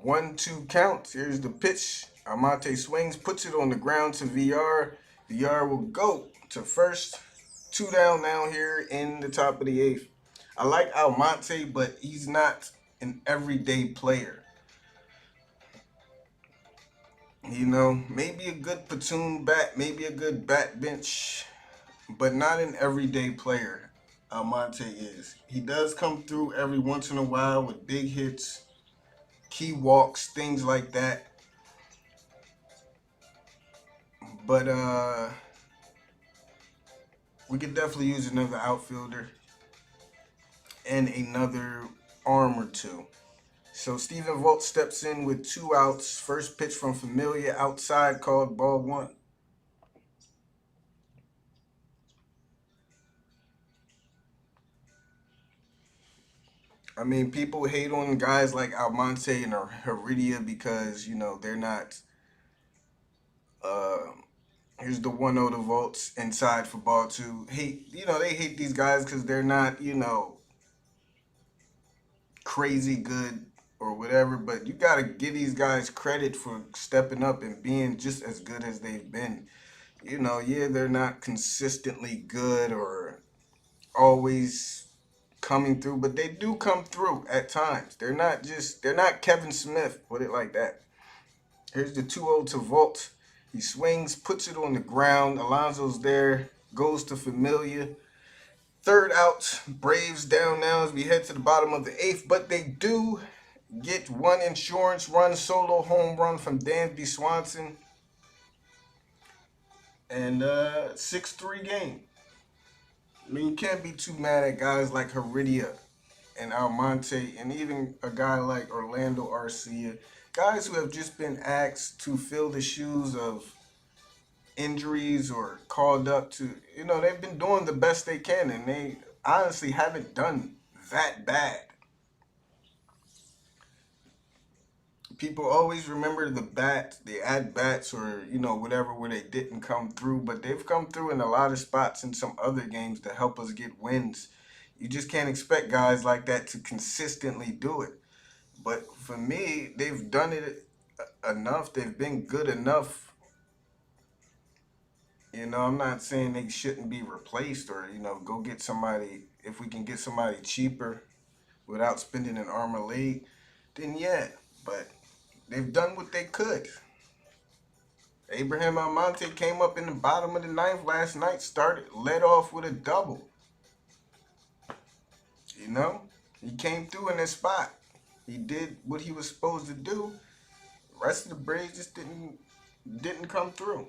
A: 1-2 counts. Here's the pitch. Almonte swings, puts it on the ground to VR. VR will go to first. 2 down now here in the top of the 8th. I like Almonte, but he's not an everyday player. Maybe a good platoon bat, maybe a good bat bench, but not an everyday player. Almonte is. He does come through every once in a while with big hits, key walks, things like that. But we could definitely use another outfielder and another arm or two. So Stephen Vogt steps in with 2 outs. First pitch from Familia outside, called ball one. I mean, people hate on guys like Almonte and Heredia because, they're not. Here's the 1-0 to Volts inside for ball two. They hate these guys because they're not, crazy good or whatever. But you got to give these guys credit for stepping up and being just as good as they've been. They're not consistently good or always coming through, but they do come through at times. They're not Kevin Smith, put it like that. Here's the 2-0 to Volt. He swings, puts it on the ground. Alonso's there, goes to Familia. Third out, Braves down now as we head to the bottom of the 8th, but they do get one insurance run, solo home run from Dansby Swanson. And 6-3 game. I mean, you can't be too mad at guys like Heredia and Almonte, and even a guy like Orlando Arcia, guys who have just been asked to fill the shoes of injuries or called up to, they've been doing the best they can, and they honestly haven't done that bad. People always remember the bats, the at bats, or whatever, where they didn't come through, but they've come through in a lot of spots in some other games to help us get wins. You just can't expect guys like that to consistently do it. But for me, they've done it enough. They've been good enough. I'm not saying they shouldn't be replaced or, go get somebody. If we can get somebody cheaper without spending an arm or leg, then yeah. But they've done what they could. Abraham Almonte came up in the bottom of the ninth last night, led off with a double. He came through in that spot. He did what he was supposed to do. The rest of the Braves just didn't come through.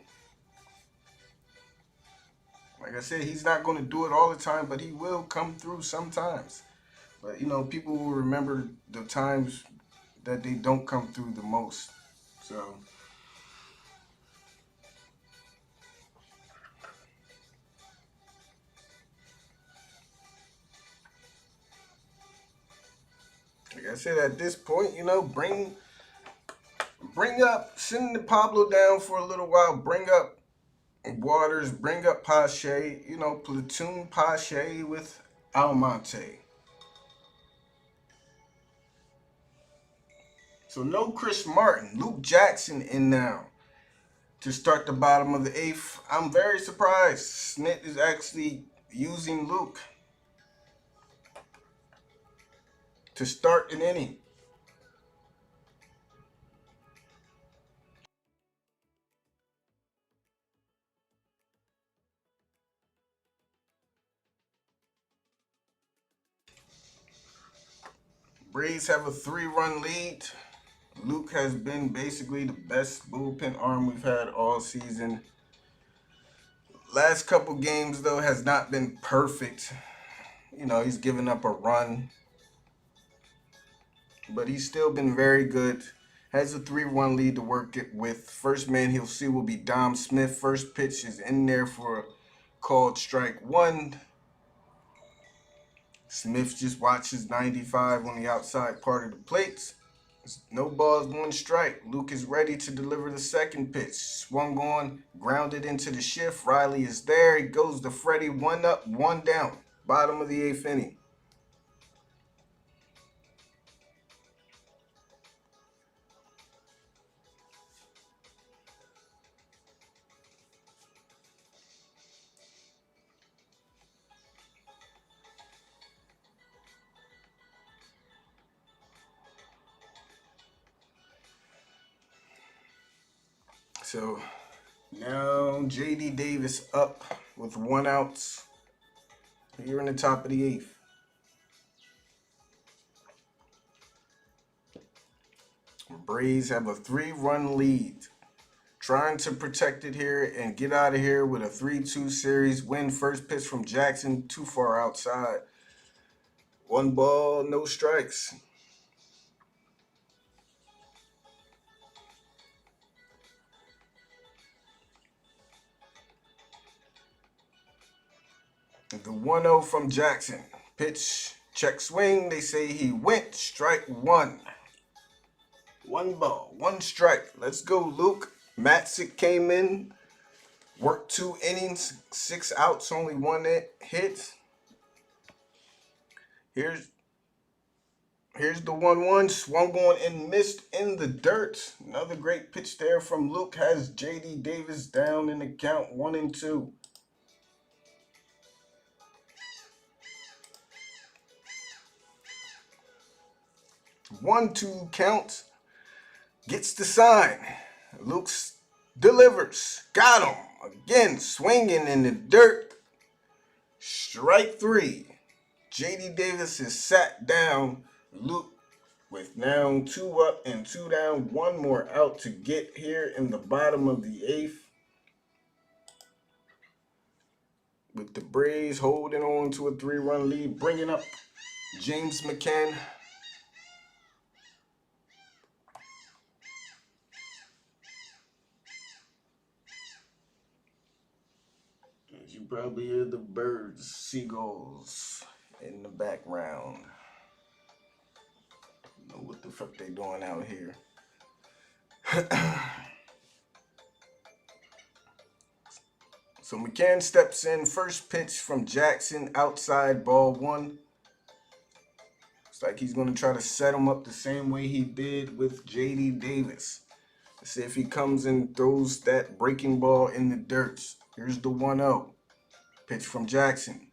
A: Like I said, he's not going to do it all the time, but he will come through sometimes. But people will remember the times that they don't come through the most. So like I said, at this point, bring up, send Pablo down for a little while. Bring up Waters, bring up Pache, platoon Pache with Almonte. So no Chris Martin, Luke Jackson in now to start the bottom of the eighth. I'm very surprised Snit is actually using Luke to start an inning. Braves have a 3-run lead. Luke has been basically the best bullpen arm we've had all season. Last couple games, though, has not been perfect. He's given up a run, but he's still been very good. Has a 3-1 lead to work it with. First man he'll see will be Dom Smith. First pitch is in there for a called strike one. Smith just watches 95 on the outside part of the plates. No balls, one strike. Luke is ready to deliver the second pitch. Swung on, grounded into the shift. Riley is there. He goes to Freddie. 1 up, 1 down. Bottom of the 8th inning. So now J.D. Davis up with 1 out here in the top of the 8th. Braves have a 3-run lead. Trying to protect it here and get out of here with a 3-2 series win. First pitch from Jackson, too far outside. 1 ball, no strikes. The 1-0 from Jackson. Pitch, check swing. They say he went. Strike 1. 1 ball, 1 strike. Let's go, Luke. Matzik came in, worked 2 innings, 6 outs, only 1 hit. Here's the 1-1. Swung on and missed in the dirt. Another great pitch there from Luke. Has J.D. Davis down in the count 1-2. 1-2 count. Gets the sign. Luke delivers. Got him. Again, swinging in the dirt. Strike 3. J.D. Davis is sat down. Luke with now 2 up and 2 down. 1 more out to get here in the bottom of the 8th. With the Braves holding on to a 3-run lead. Bringing up James McCann. As you probably hear the birds, seagulls in the background. Know what the fuck they doing out here. So McCann steps in, first pitch from Jackson, outside, ball one. Looks like he's going to try to set him up the same way he did with J.D. Davis. Let's see if he comes and throws that breaking ball in the dirt. Here's the 1-0. Pitch from Jackson.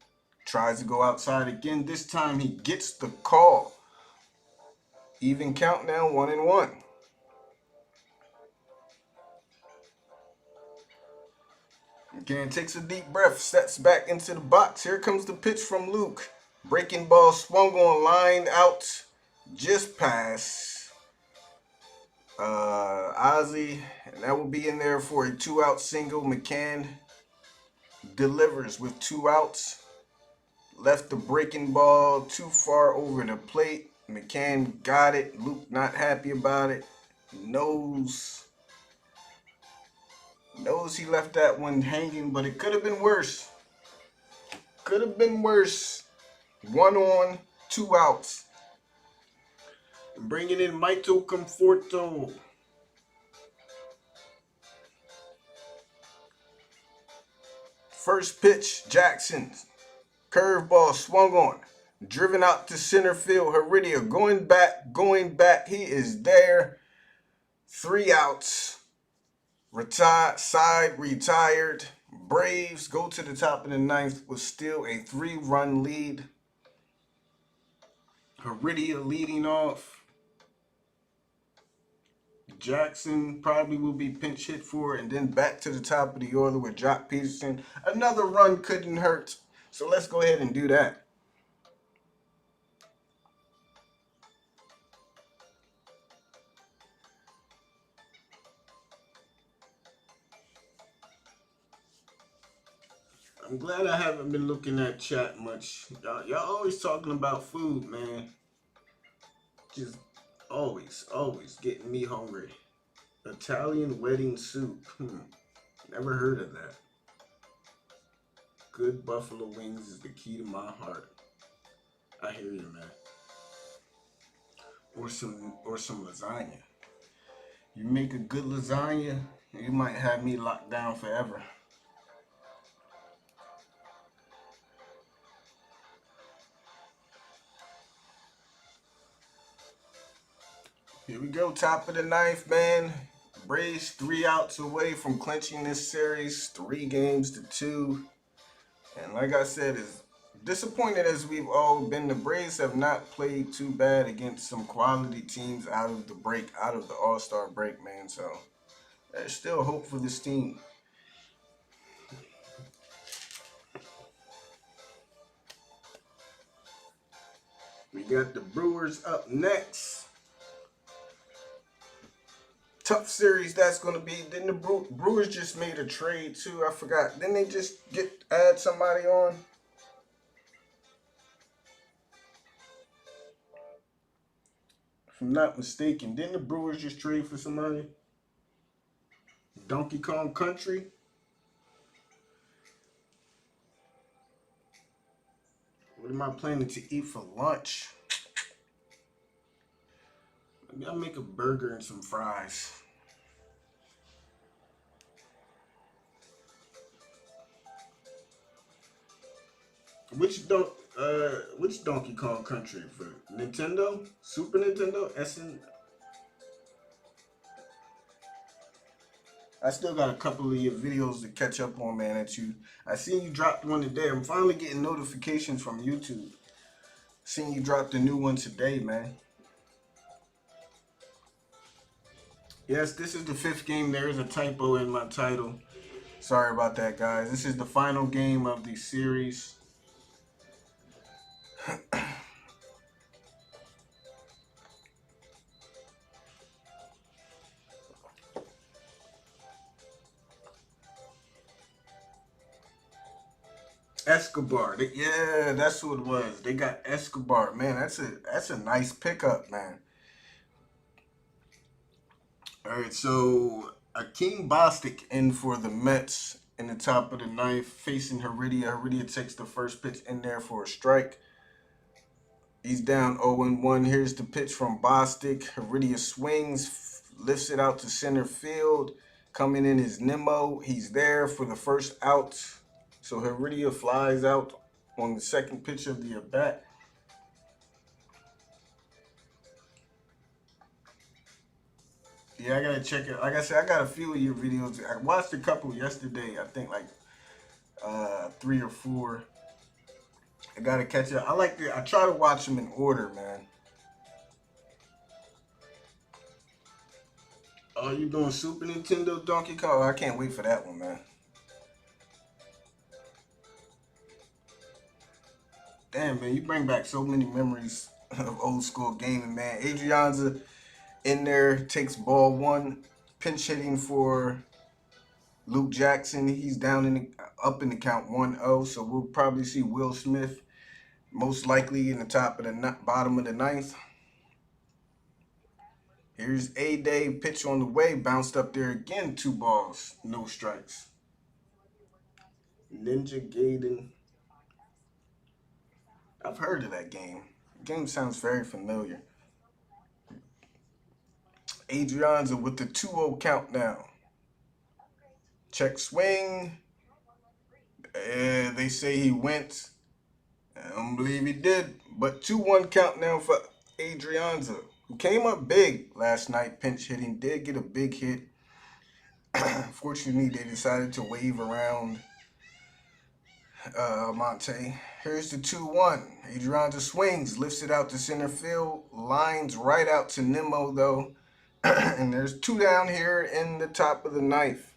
A: Tries to go outside again. This time he gets the call. Even count now, 1-1. McCann takes a deep breath, steps back into the box. Here comes the pitch from Luke. Breaking ball swung on, line out, just past Ozzie, and that will be in there for a 2-out single. McCann delivers with 2 outs. Left the breaking ball too far over the plate. McCann got it. Luke not happy about it. Knows he left that one hanging, but it could have been worse. Could have been worse. 1 on, 2 outs. Bringing in Mito Conforto. First pitch, Jackson. Curveball swung on. Driven out to center field. Heredia going back. He is there. 3 outs. Retired. Braves go to the top of the 9th with still a 3-run lead. Heredia leading off. Jackson probably will be pinch hit for it, and then back to the top of the order with Jock Peterson. Another run couldn't hurt, so let's go ahead and do that. I'm glad I haven't been looking at chat much. Y'all always talking about food, man. Just always getting me hungry. Italian wedding soup. Never heard of that. Good buffalo wings is the key to my heart. I hear you, man. Or some lasagna. You make a good lasagna, you might have me locked down forever. Here we go, top of the 9th, man. Braves 3 outs away from clinching this series, 3-2. And like I said, as disappointed as we've all been, the Braves have not played too bad against some quality teams out of the All-Star break, man. So there's still hope for this team. We got the Brewers up next. Tough series that's going to be. Then the Brewers just made a trade too. I forgot. Didn't they just add somebody on? If I'm not mistaken, didn't the Brewers just trade for somebody? Donkey Kong Country? What am I planning to eat for lunch? Maybe I'll make a burger and some fries. Which Donkey Kong Country? For Nintendo? Super Nintendo? I still got a couple of your videos to catch up on, man. I seen you dropped one today. I'm finally getting notifications from YouTube. Seen you dropped a new one today, man. Yes, this is the 5th game. There is a typo in my title. Sorry about that, guys. This is the final game of the series. Escobar. Yeah, that's who it was. They got Escobar. Man, that's a nice pickup, man. All right, so Akeem Bostic in for the Mets in the top of the ninth, facing Heredia. Heredia takes the first pitch in there for a strike. He's down 0-1. Here's the pitch from Bostic. Heredia swings, lifts it out to center field. Coming in is Nemo. He's there for the first out. So Heredia flies out on the second pitch of the at bat. Yeah, I gotta check it. Like I said, I got a few of your videos. I watched a couple yesterday. I think like 3 or 4. I gotta catch up. I try to watch them in order, man. Oh, you doing Super Nintendo Donkey Kong? Oh, I can't wait for that one, man. Damn, man, you bring back so many memories of old school gaming, man. Adrianza in there takes ball one, pinch hitting for Luke Jackson. He's down up in the count 1-0. So we'll probably see Will Smith most likely in the top of the bottom of the ninth. Here's A-Day, pitch on the way, bounced up there again, 2 balls, no strikes. Ninja Gaiden. I've heard of that game. The game sounds very familiar. Adrianza with the 2-0 count now. Check swing. They say he went. I don't believe he did. But 2-1 count now for Adrianza, who came up big last night, pinch hitting, did get a big hit. Fortunately, they decided to wave around Monte. Here's the 2-1. Adrianza swings, lifts it out to center field, lines right out to Nemo, though. And there's 2 down here in the top of the ninth.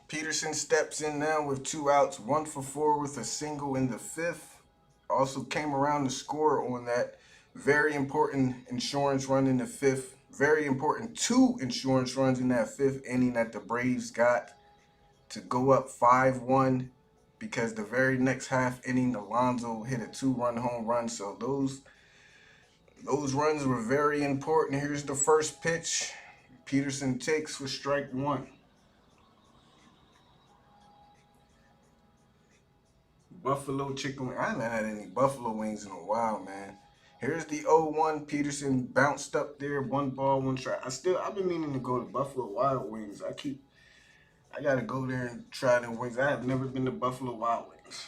A: Peterson steps in now with 2 outs, 1 for 4 with a single in the 5th. Also came around to score on that very important insurance run in the 5th. Very important 2 insurance runs in that 5th inning that the Braves got to go up 5-1, because the very next half inning, Alonso hit a 2-run home run. So those runs were very important. Here's the first pitch. Peterson takes for strike 1. Buffalo chicken wing. I haven't had any buffalo wings in a while, man. Here's the 0-1. Peterson bounced up there, 1 ball, 1 strike. I've been meaning to go to Buffalo Wild Wings. I gotta go there and try their wings. I have never been to Buffalo Wild Wings.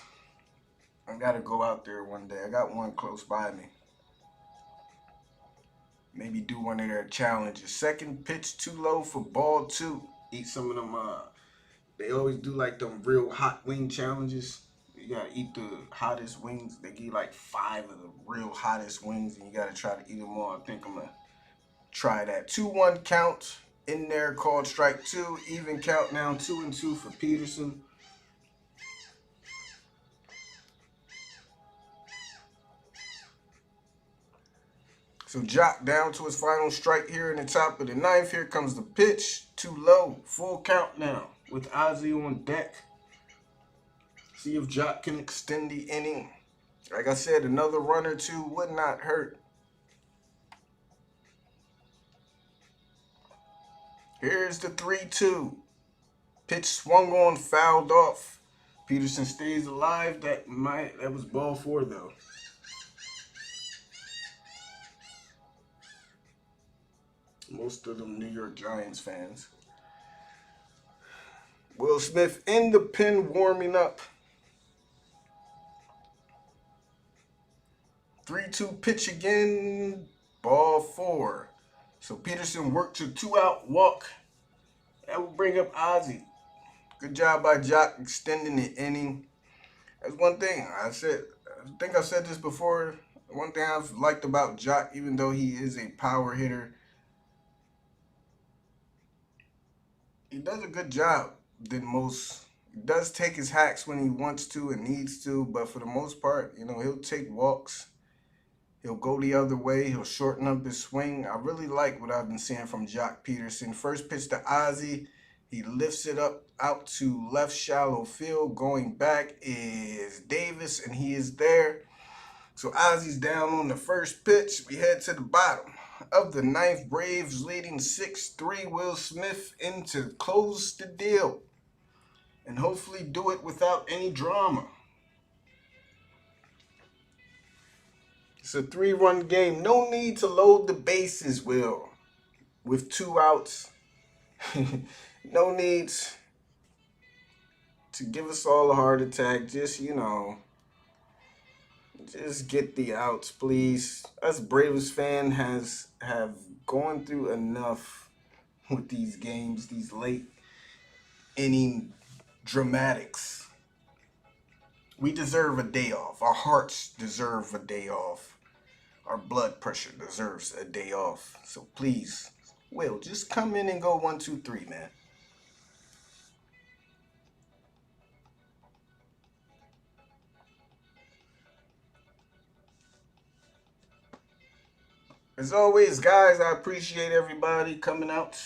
A: I gotta go out there one day. I got one close by me. Maybe do one of their challenges. Second pitch too low for ball 2. Eat some of them. They always do like them real hot wing challenges. You gotta eat the hottest wings. They give you like 5 of the real hottest wings, and you gotta try to eat them all. I think I'm gonna try that. 2-1 count in there, called strike 2. Even count now, 2-2 for Peterson. So Jock down to his final strike here in the top of the ninth. Here comes the pitch. Too low. Full count now with Ozzy on deck. See if Jock can extend the inning. Like I said, another run or 2 would not hurt. Here's the 3-2. Pitch swung on, fouled off. Peterson stays alive. That was ball 4 though. Most of them New York Giants fans. Will Smith in the pen warming up. 3-2 pitch again, ball 4. So Peterson worked to 2-out walk. That will bring up Ozzy. Good job by Jock extending the inning. That's one thing I think I've said this before. One thing I've liked about Jock, even though he is a power hitter, he does a good job than most. He does take his hacks when he wants to and needs to, but for the most part, he'll take walks. He'll go the other way. He'll shorten up his swing. I really like what I've been seeing from Jock Peterson. First pitch to Ozzie. He lifts it up out to left shallow field. Going back is Davis, and he is there. So Ozzie's down on the first pitch. We head to the bottom of the ninth. Braves leading 6-3. Will Smith in to close the deal and hopefully do it without any drama. It's a 3-run game. No need to load the bases, Will, with 2 outs. No need to give us all a heart attack. Just, just get the outs, please. Us Braves fans have gone through enough with these games, these late inning dramatics. We deserve a day off. Our hearts deserve a day off. Our blood pressure deserves a day off. So please, Will, just come in and go 1, 2, 3, man. As always, guys, I appreciate everybody coming out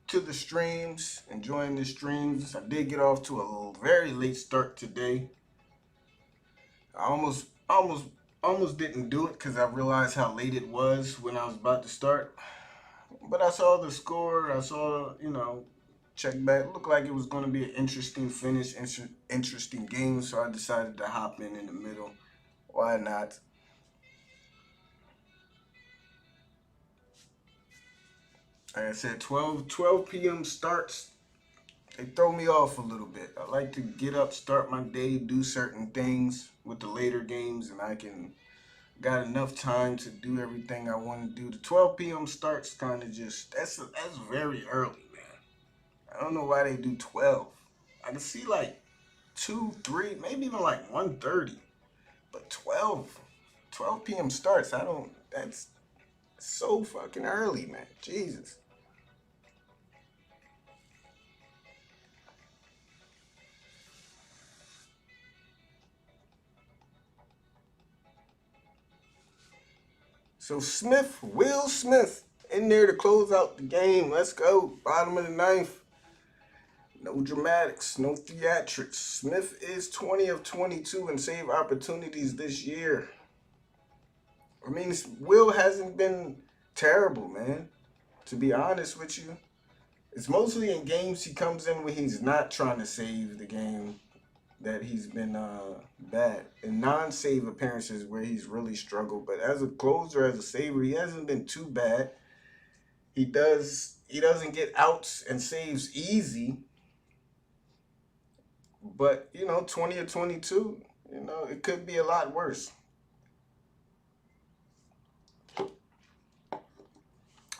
A: to the streams, enjoying the streams. I did get off to a very late start today. I almost didn't do it because I realized how late it was when I was about to start. But I saw the score. I saw, check back. It looked like it was going to be an interesting finish, interesting game. So I decided to hop in the middle. Why not? Like I said, 12 p.m. starts. They throw me off a little bit. I like to get up, start my day, do certain things with the later games, and I got enough time to do everything I want to do. The 12 p.m. starts kind of just, that's very early, man. I don't know why they do 12. I can see like 2, 3, maybe even like 1:30. But 12 p.m. starts, that's so fucking early, man. Jesus. So Will Smith, in there to close out the game. Let's go. Bottom of the ninth. No dramatics, no theatrics. Smith is 20 of 22 in save opportunities this year. I mean, Will hasn't been terrible, man. To be honest with you. It's mostly in games he comes in when he's not trying to save the game that he's been bad. In non-save appearances where he's really struggled. But as a closer, as a saver, he hasn't been too bad. He doesn't get outs and saves easy. But, 20 or 22, it could be a lot worse.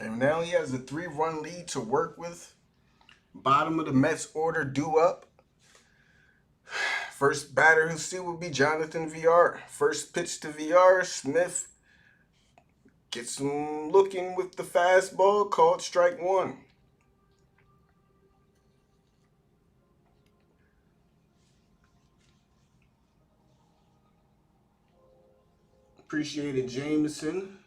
A: And now he has a 3-run lead to work with. Bottom of the Mets order due up. First batter he'll see will be Jonathan VR. First pitch to VR, Smith gets him looking with the fastball, called strike 1. Appreciated Jameson.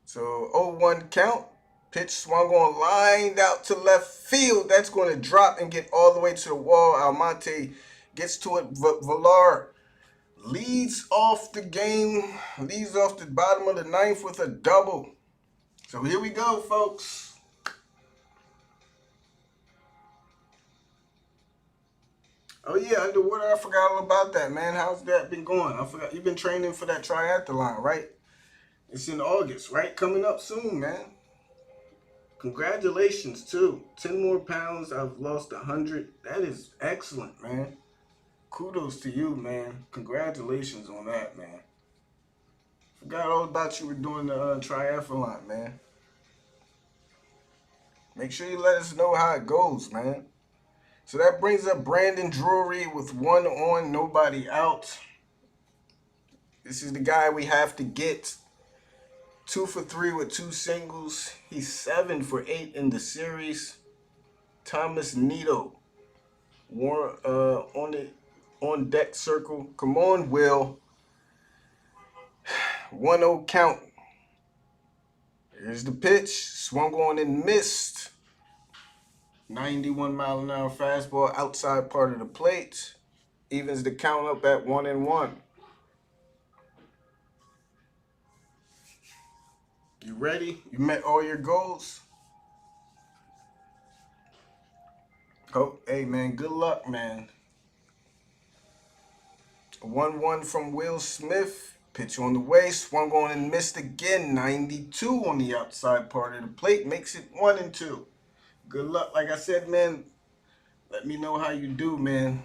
A: So 0-1 count. Pitch swung on, lined out to left field. That's going to drop and get all the way to the wall. Almonte gets to it. Villar leads off the game. Leads off the bottom of the ninth with a double. So here we go, folks. Oh yeah, underwater. I forgot all about that, man. How's that been going? I forgot. You've been training for that triathlon, right? It's in August, right? Coming up soon, man. Congratulations, too. 10 more pounds. I've lost 100. That is excellent, man. Kudos to you, man. Congratulations on that, man. Forgot all about you were doing the triathlon, man. Make sure you let us know how it goes, man. So that brings up Brandon Drury with 1 on, nobody out. This is the guy we have to get. 2 for 3 with 2 singles. He's 7 for 8 in the series. Thomas Nito on deck circle. Come on, Will. 1-0 count. Here's the pitch. Swung on and missed. 91-mile-an-hour fastball outside part of the plate. Evens the count up at 1-1. You ready? You met all your goals? Oh, hey, man, good luck, man. 1-1 from Will Smith. Pitch on the way. Swung on and missed again. 92 on the outside part of the plate. Makes it 1-2. Good luck. Like I said, man, let me know how you do, man.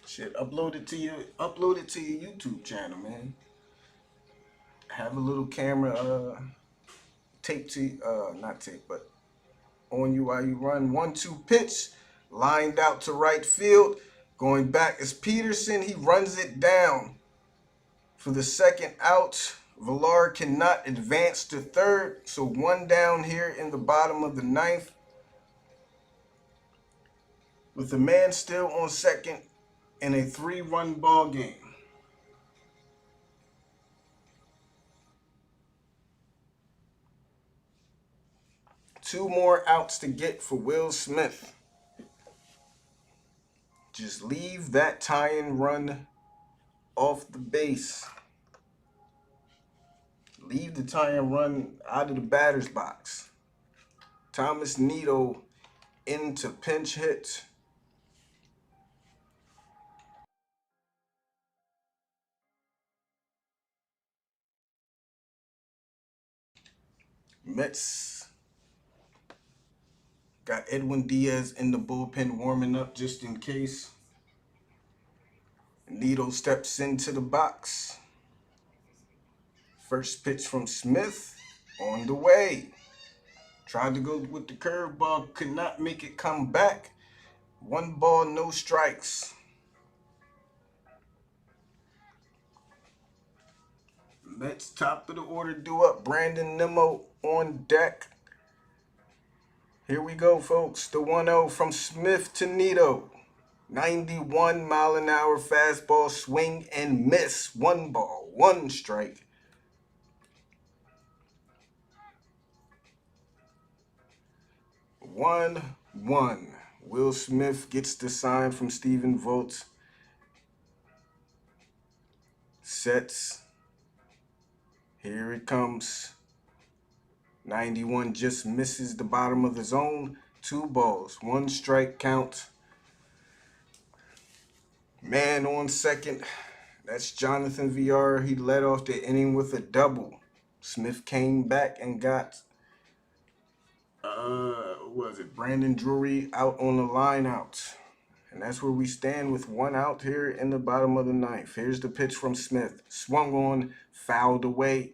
A: Shit, upload it to your YouTube channel, man. Have a little camera tape to not tape, but on you while you run. 1-2 pitch, lined out to right field. Going back is Peterson. He runs it down for the second out. Villar cannot advance to third, so one down here in the bottom of the ninth. With the man still on second in a 3-run ball game. Two more outs to get for Will Smith. Just leave that tying run off the base. Leave the tying run out of the batter's box. Thomas Nido into pinch hit. Mets got Edwin Diaz in the bullpen warming up just in case. Nido steps into the box. First pitch from Smith on the way. Tried to go with the curveball, could not make it come back. 1 ball, no strikes. Mets top of the order due up. Brandon Nimmo on deck. Here we go, folks. The 1-0 from Smith to Nido. 91-mile-an-hour fastball, swing and miss. 1 ball, 1 strike. One. Will Smith gets the sign from Stephen Vogt. Sets. Here it comes. 91 just misses the bottom of the zone. 2 balls, 1 strike count. Man on second. That's Jonathan Villar. He led off the inning with a double. Smith came back and got Brandon Drury out on the line out. And that's where we stand with 1 out here in the bottom of the ninth. Here's the pitch from Smith. Swung on, fouled away.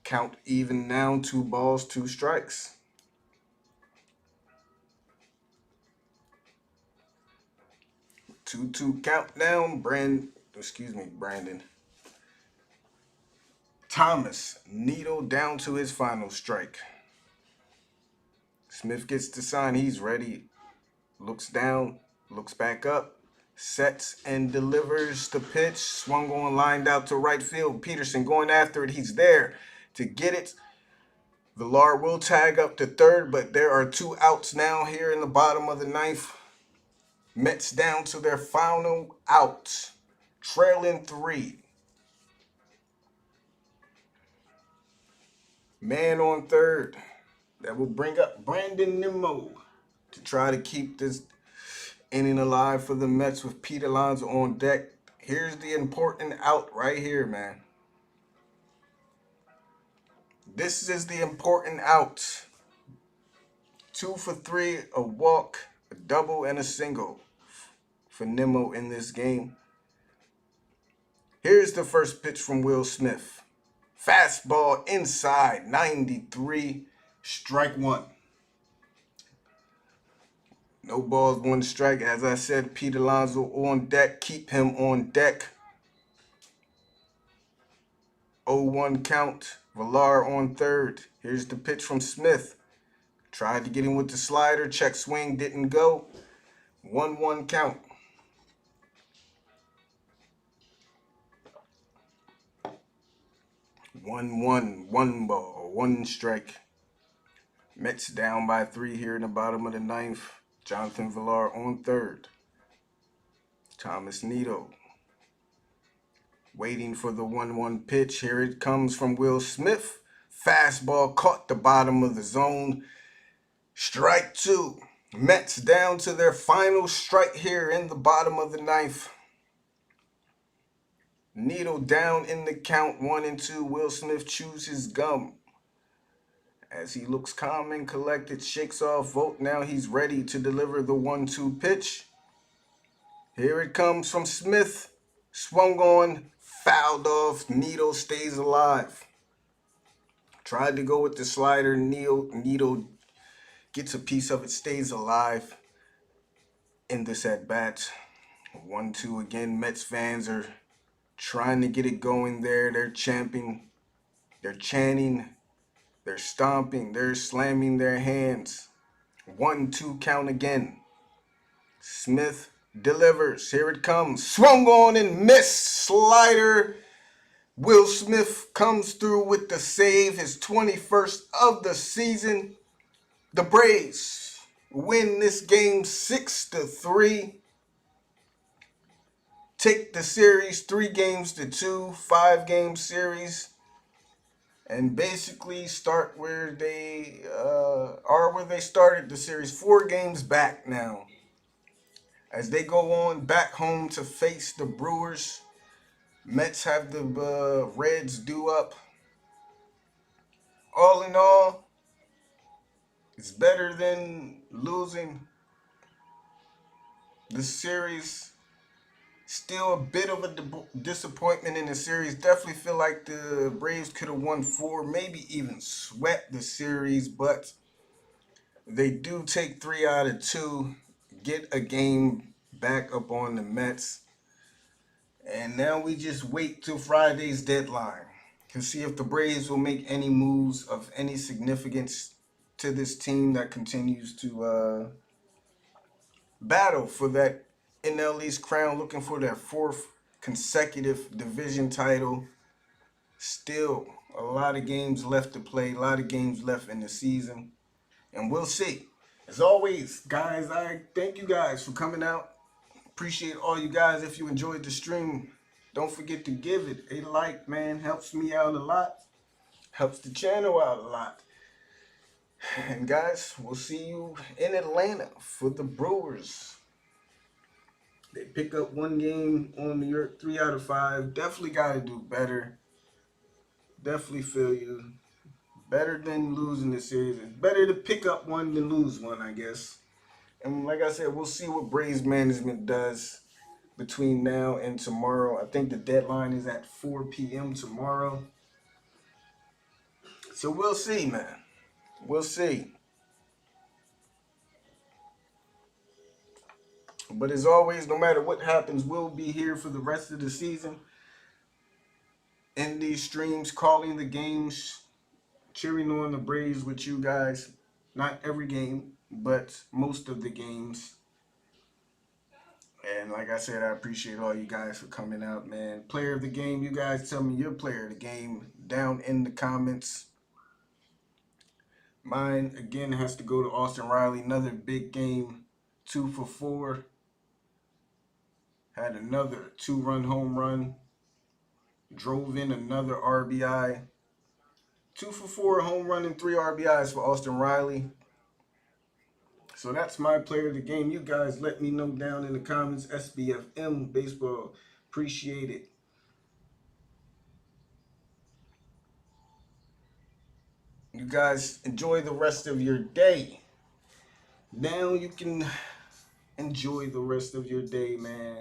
A: Count even now, 2 balls, 2 strikes. Two countdown. Brandon. Thomas Nido down to his final strike. Smith gets the sign. He's ready. Looks down, looks back up, sets and delivers the pitch. Swung on, lined out to right field. Peterson going after it. He's there to get it. Villar will tag up to third, but there are 2 outs now here in the bottom of the ninth. Mets down to their final out, trailing 3. Man on third. That will bring up Brandon Nimmo to try to keep this inning alive for the Mets with Pete Alonso on deck. Here's the important out right here, man. This is the important out. 2 for 3, a walk, a double, and a single for Nimmo in this game. Here's the first pitch from Will Smith. Fastball inside, 93, strike 1. No balls, 1 strike. As I said, Pete Alonso on deck. Keep him on deck. 0-1 count. Villar on third. Here's the pitch from Smith. Tried to get him with the slider. Check swing, didn't go. 1-1 count. 1-1, ball, one strike. Mets down by 3 here in the bottom of the ninth. Jonathan Villar on third. Thomas Nido waiting for the 1-1 pitch. Here it comes from Will Smith. Fastball caught the bottom of the zone. Strike two. Mets down to their final strike here in the bottom of the ninth. Nido down in the count 1-2. Will Smith chews his gum as he looks calm and collected, shakes off Vogt. Now he's ready to deliver the 1-2 pitch. Here it comes from Smith. Swung on, fouled off. Nido stays alive. Tried to go with the slider. Nido gets a piece of it, stays alive in this at bat. 1-2 again. Mets fans are trying to get it going there. They're chanting, they're stomping, they're slamming their hands. 1-2 count again. Smith delivers. Here it comes. Swung on and missed. Slider. Will Smith comes through with the save, his 21st of the season. The Braves win this game 6-3. Take the series 3-2, 5-game series, and basically start where they are, where they started the series, 4 games back now, as they go on back home to face the Brewers. Mets have the Reds due up. All in all, it's better than losing the series. Still a bit of a disappointment in the series. Definitely feel like the Braves could have won 4, maybe even swept the series, but they do take 3 out of 2, get a game back up on the Mets. And now we just wait till Friday's deadline to see if the Braves will make any moves of any significance to this team that continues to battle for that NL East crown, looking for their 4th consecutive division title. Still a lot of games left to play, a lot of games left in the season, and we'll see. As always, guys, I thank you guys for coming out. Appreciate all you guys. If you enjoyed the stream, don't forget to give it a like, man. Helps me out a lot. Helps the channel out a lot. And guys, we'll see you in Atlanta for the Brewers. They pick up 1 game on New York, 3 out of 5. Definitely got to do better. Definitely feel you. Better than losing the series. It's better to pick up 1 than lose 1, I guess. And like I said, we'll see what Braves management does between now and tomorrow. I think the deadline is at 4 p.m. tomorrow. So we'll see, man. We'll see. But as always, no matter what happens, we'll be here for the rest of the season in these streams, calling the games, cheering on the Braves with you guys. Not every game, but most of the games. And like I said, I appreciate all you guys for coming out, man. Player of the game, you guys tell me your player of the game down in the comments. Mine, again, has to go to Austin Riley. Another big game, 2 for 4. Had another 2-run home run. Drove in another RBI. 2 for 4, a home run and 3 RBIs for Austin Riley. So that's my player of the game. You guys let me know down in the comments. SBFM Baseball. Appreciate it. You guys enjoy the rest of your day. Now you can enjoy the rest of your day, man.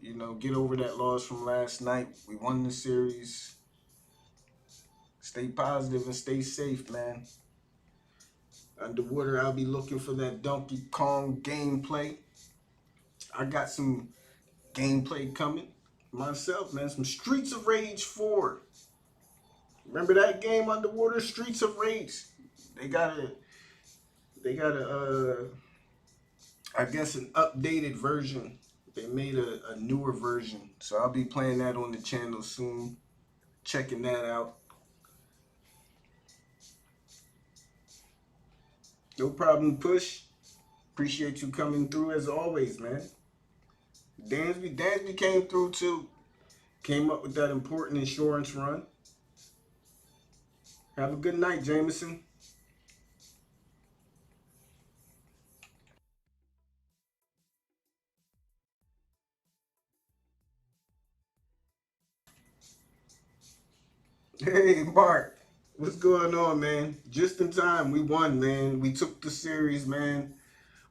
A: You know, get over that loss from last night. We won the series. Stay positive and stay safe, man. Underwater, I'll be looking for that Donkey Kong gameplay. I got some gameplay coming myself, man. Some Streets of Rage 4. Remember that game, Underwater? Streets of Rage. They got a I guess an updated version. They made a newer version. So I'll be playing that on the channel soon. checking that out. No problem, Push. Appreciate you coming through as always, man. Dansby came through too. Came up with that important insurance run. Have a good night, Jameson. Hey, Mark. What's going on, man? Just in time. We won, man. We took the series, man.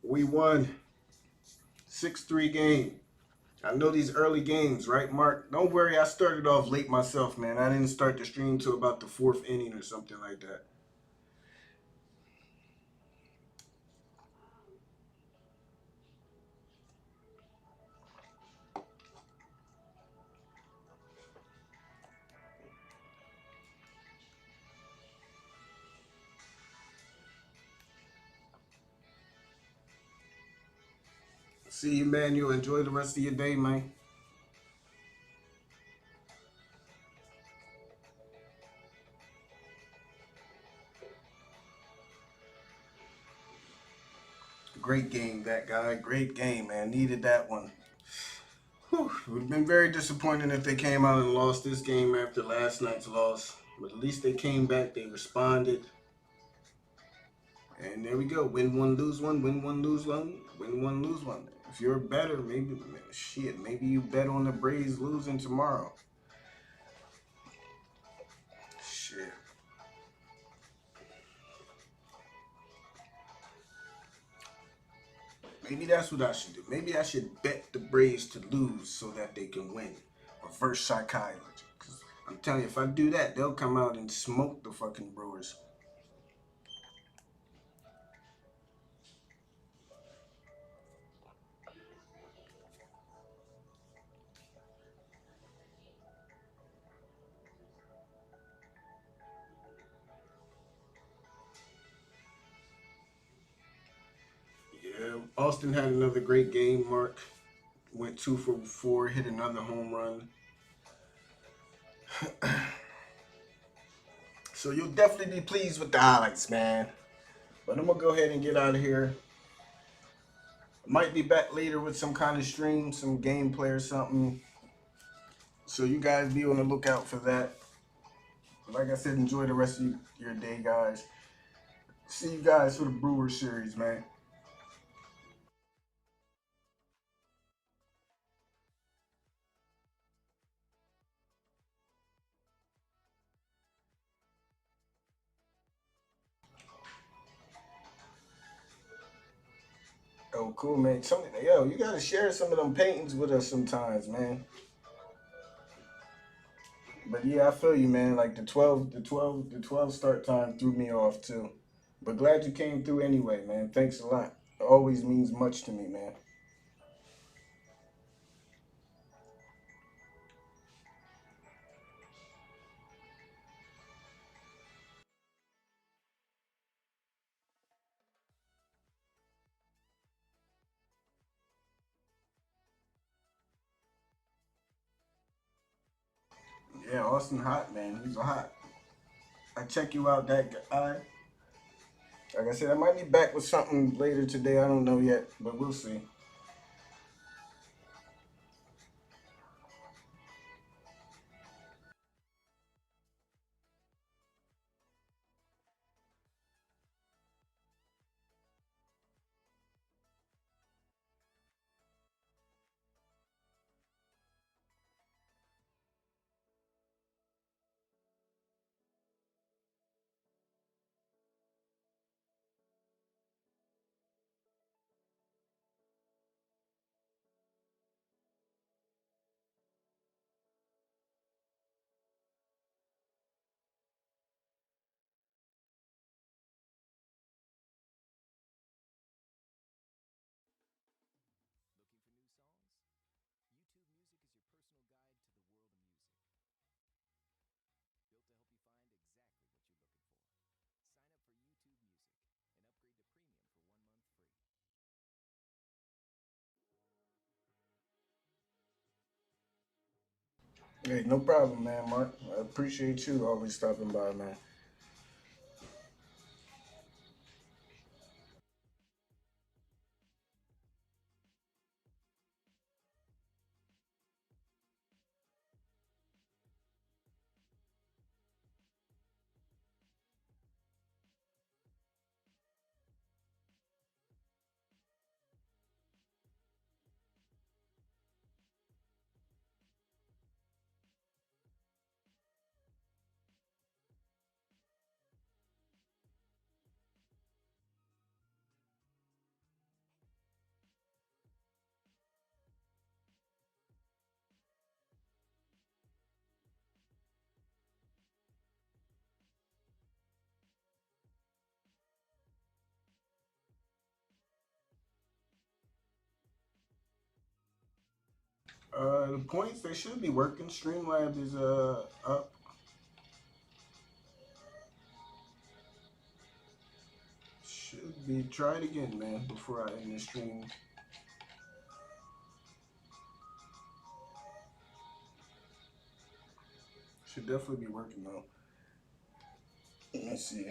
A: We won 6-3 game. I know these early games, right, Mark? Don't worry, I started off late myself, man. I didn't start the stream till about the fourth inning or something like that. See you, man. You enjoy the rest of your day, man. Great game, that guy. Great game, man. Needed that one. Whew. It would have been very disappointing if they came out and lost this game after last night's loss. But at least they came back, they responded. And there we go. Win one, lose one, win one, lose one, win one, lose one. If you're better, maybe, shit, maybe you bet on the Braves losing tomorrow. Shit. Maybe that's what I should do. Maybe I should bet the Braves to lose so that they can win. Reverse psychology. Because I'm telling you, if I do that, they'll come out and smoke the fucking Brewers. Yeah, Austin had another great game, Mark. Went 2 for 4, hit another home run. So you'll definitely be pleased with the highlights, man. But I'm gonna go ahead and get out of here. Might be back later with some kind of stream, some gameplay or something. So you guys be on the lookout for that. Like I said, enjoy the rest of your day, guys. See you guys for the Brewer series, man. Oh, cool, man. Yo, you gotta share some of them paintings with us sometimes, man. But yeah, I feel you, man. Like the 12 start time threw me off too. But glad you came through anyway, man. Thanks a lot. It always means much to me, man. Yeah, Austin hot, man. He's hot. I check you out, that guy. Like I said, I might be back with something later today. I don't know yet, but we'll see. Hey, no problem, man, Mark. I appreciate you always stopping by, man. The points they should be working. Streamlabs is up. Should be. Try it again, man, before I end the stream. Should definitely be working though. Let me see.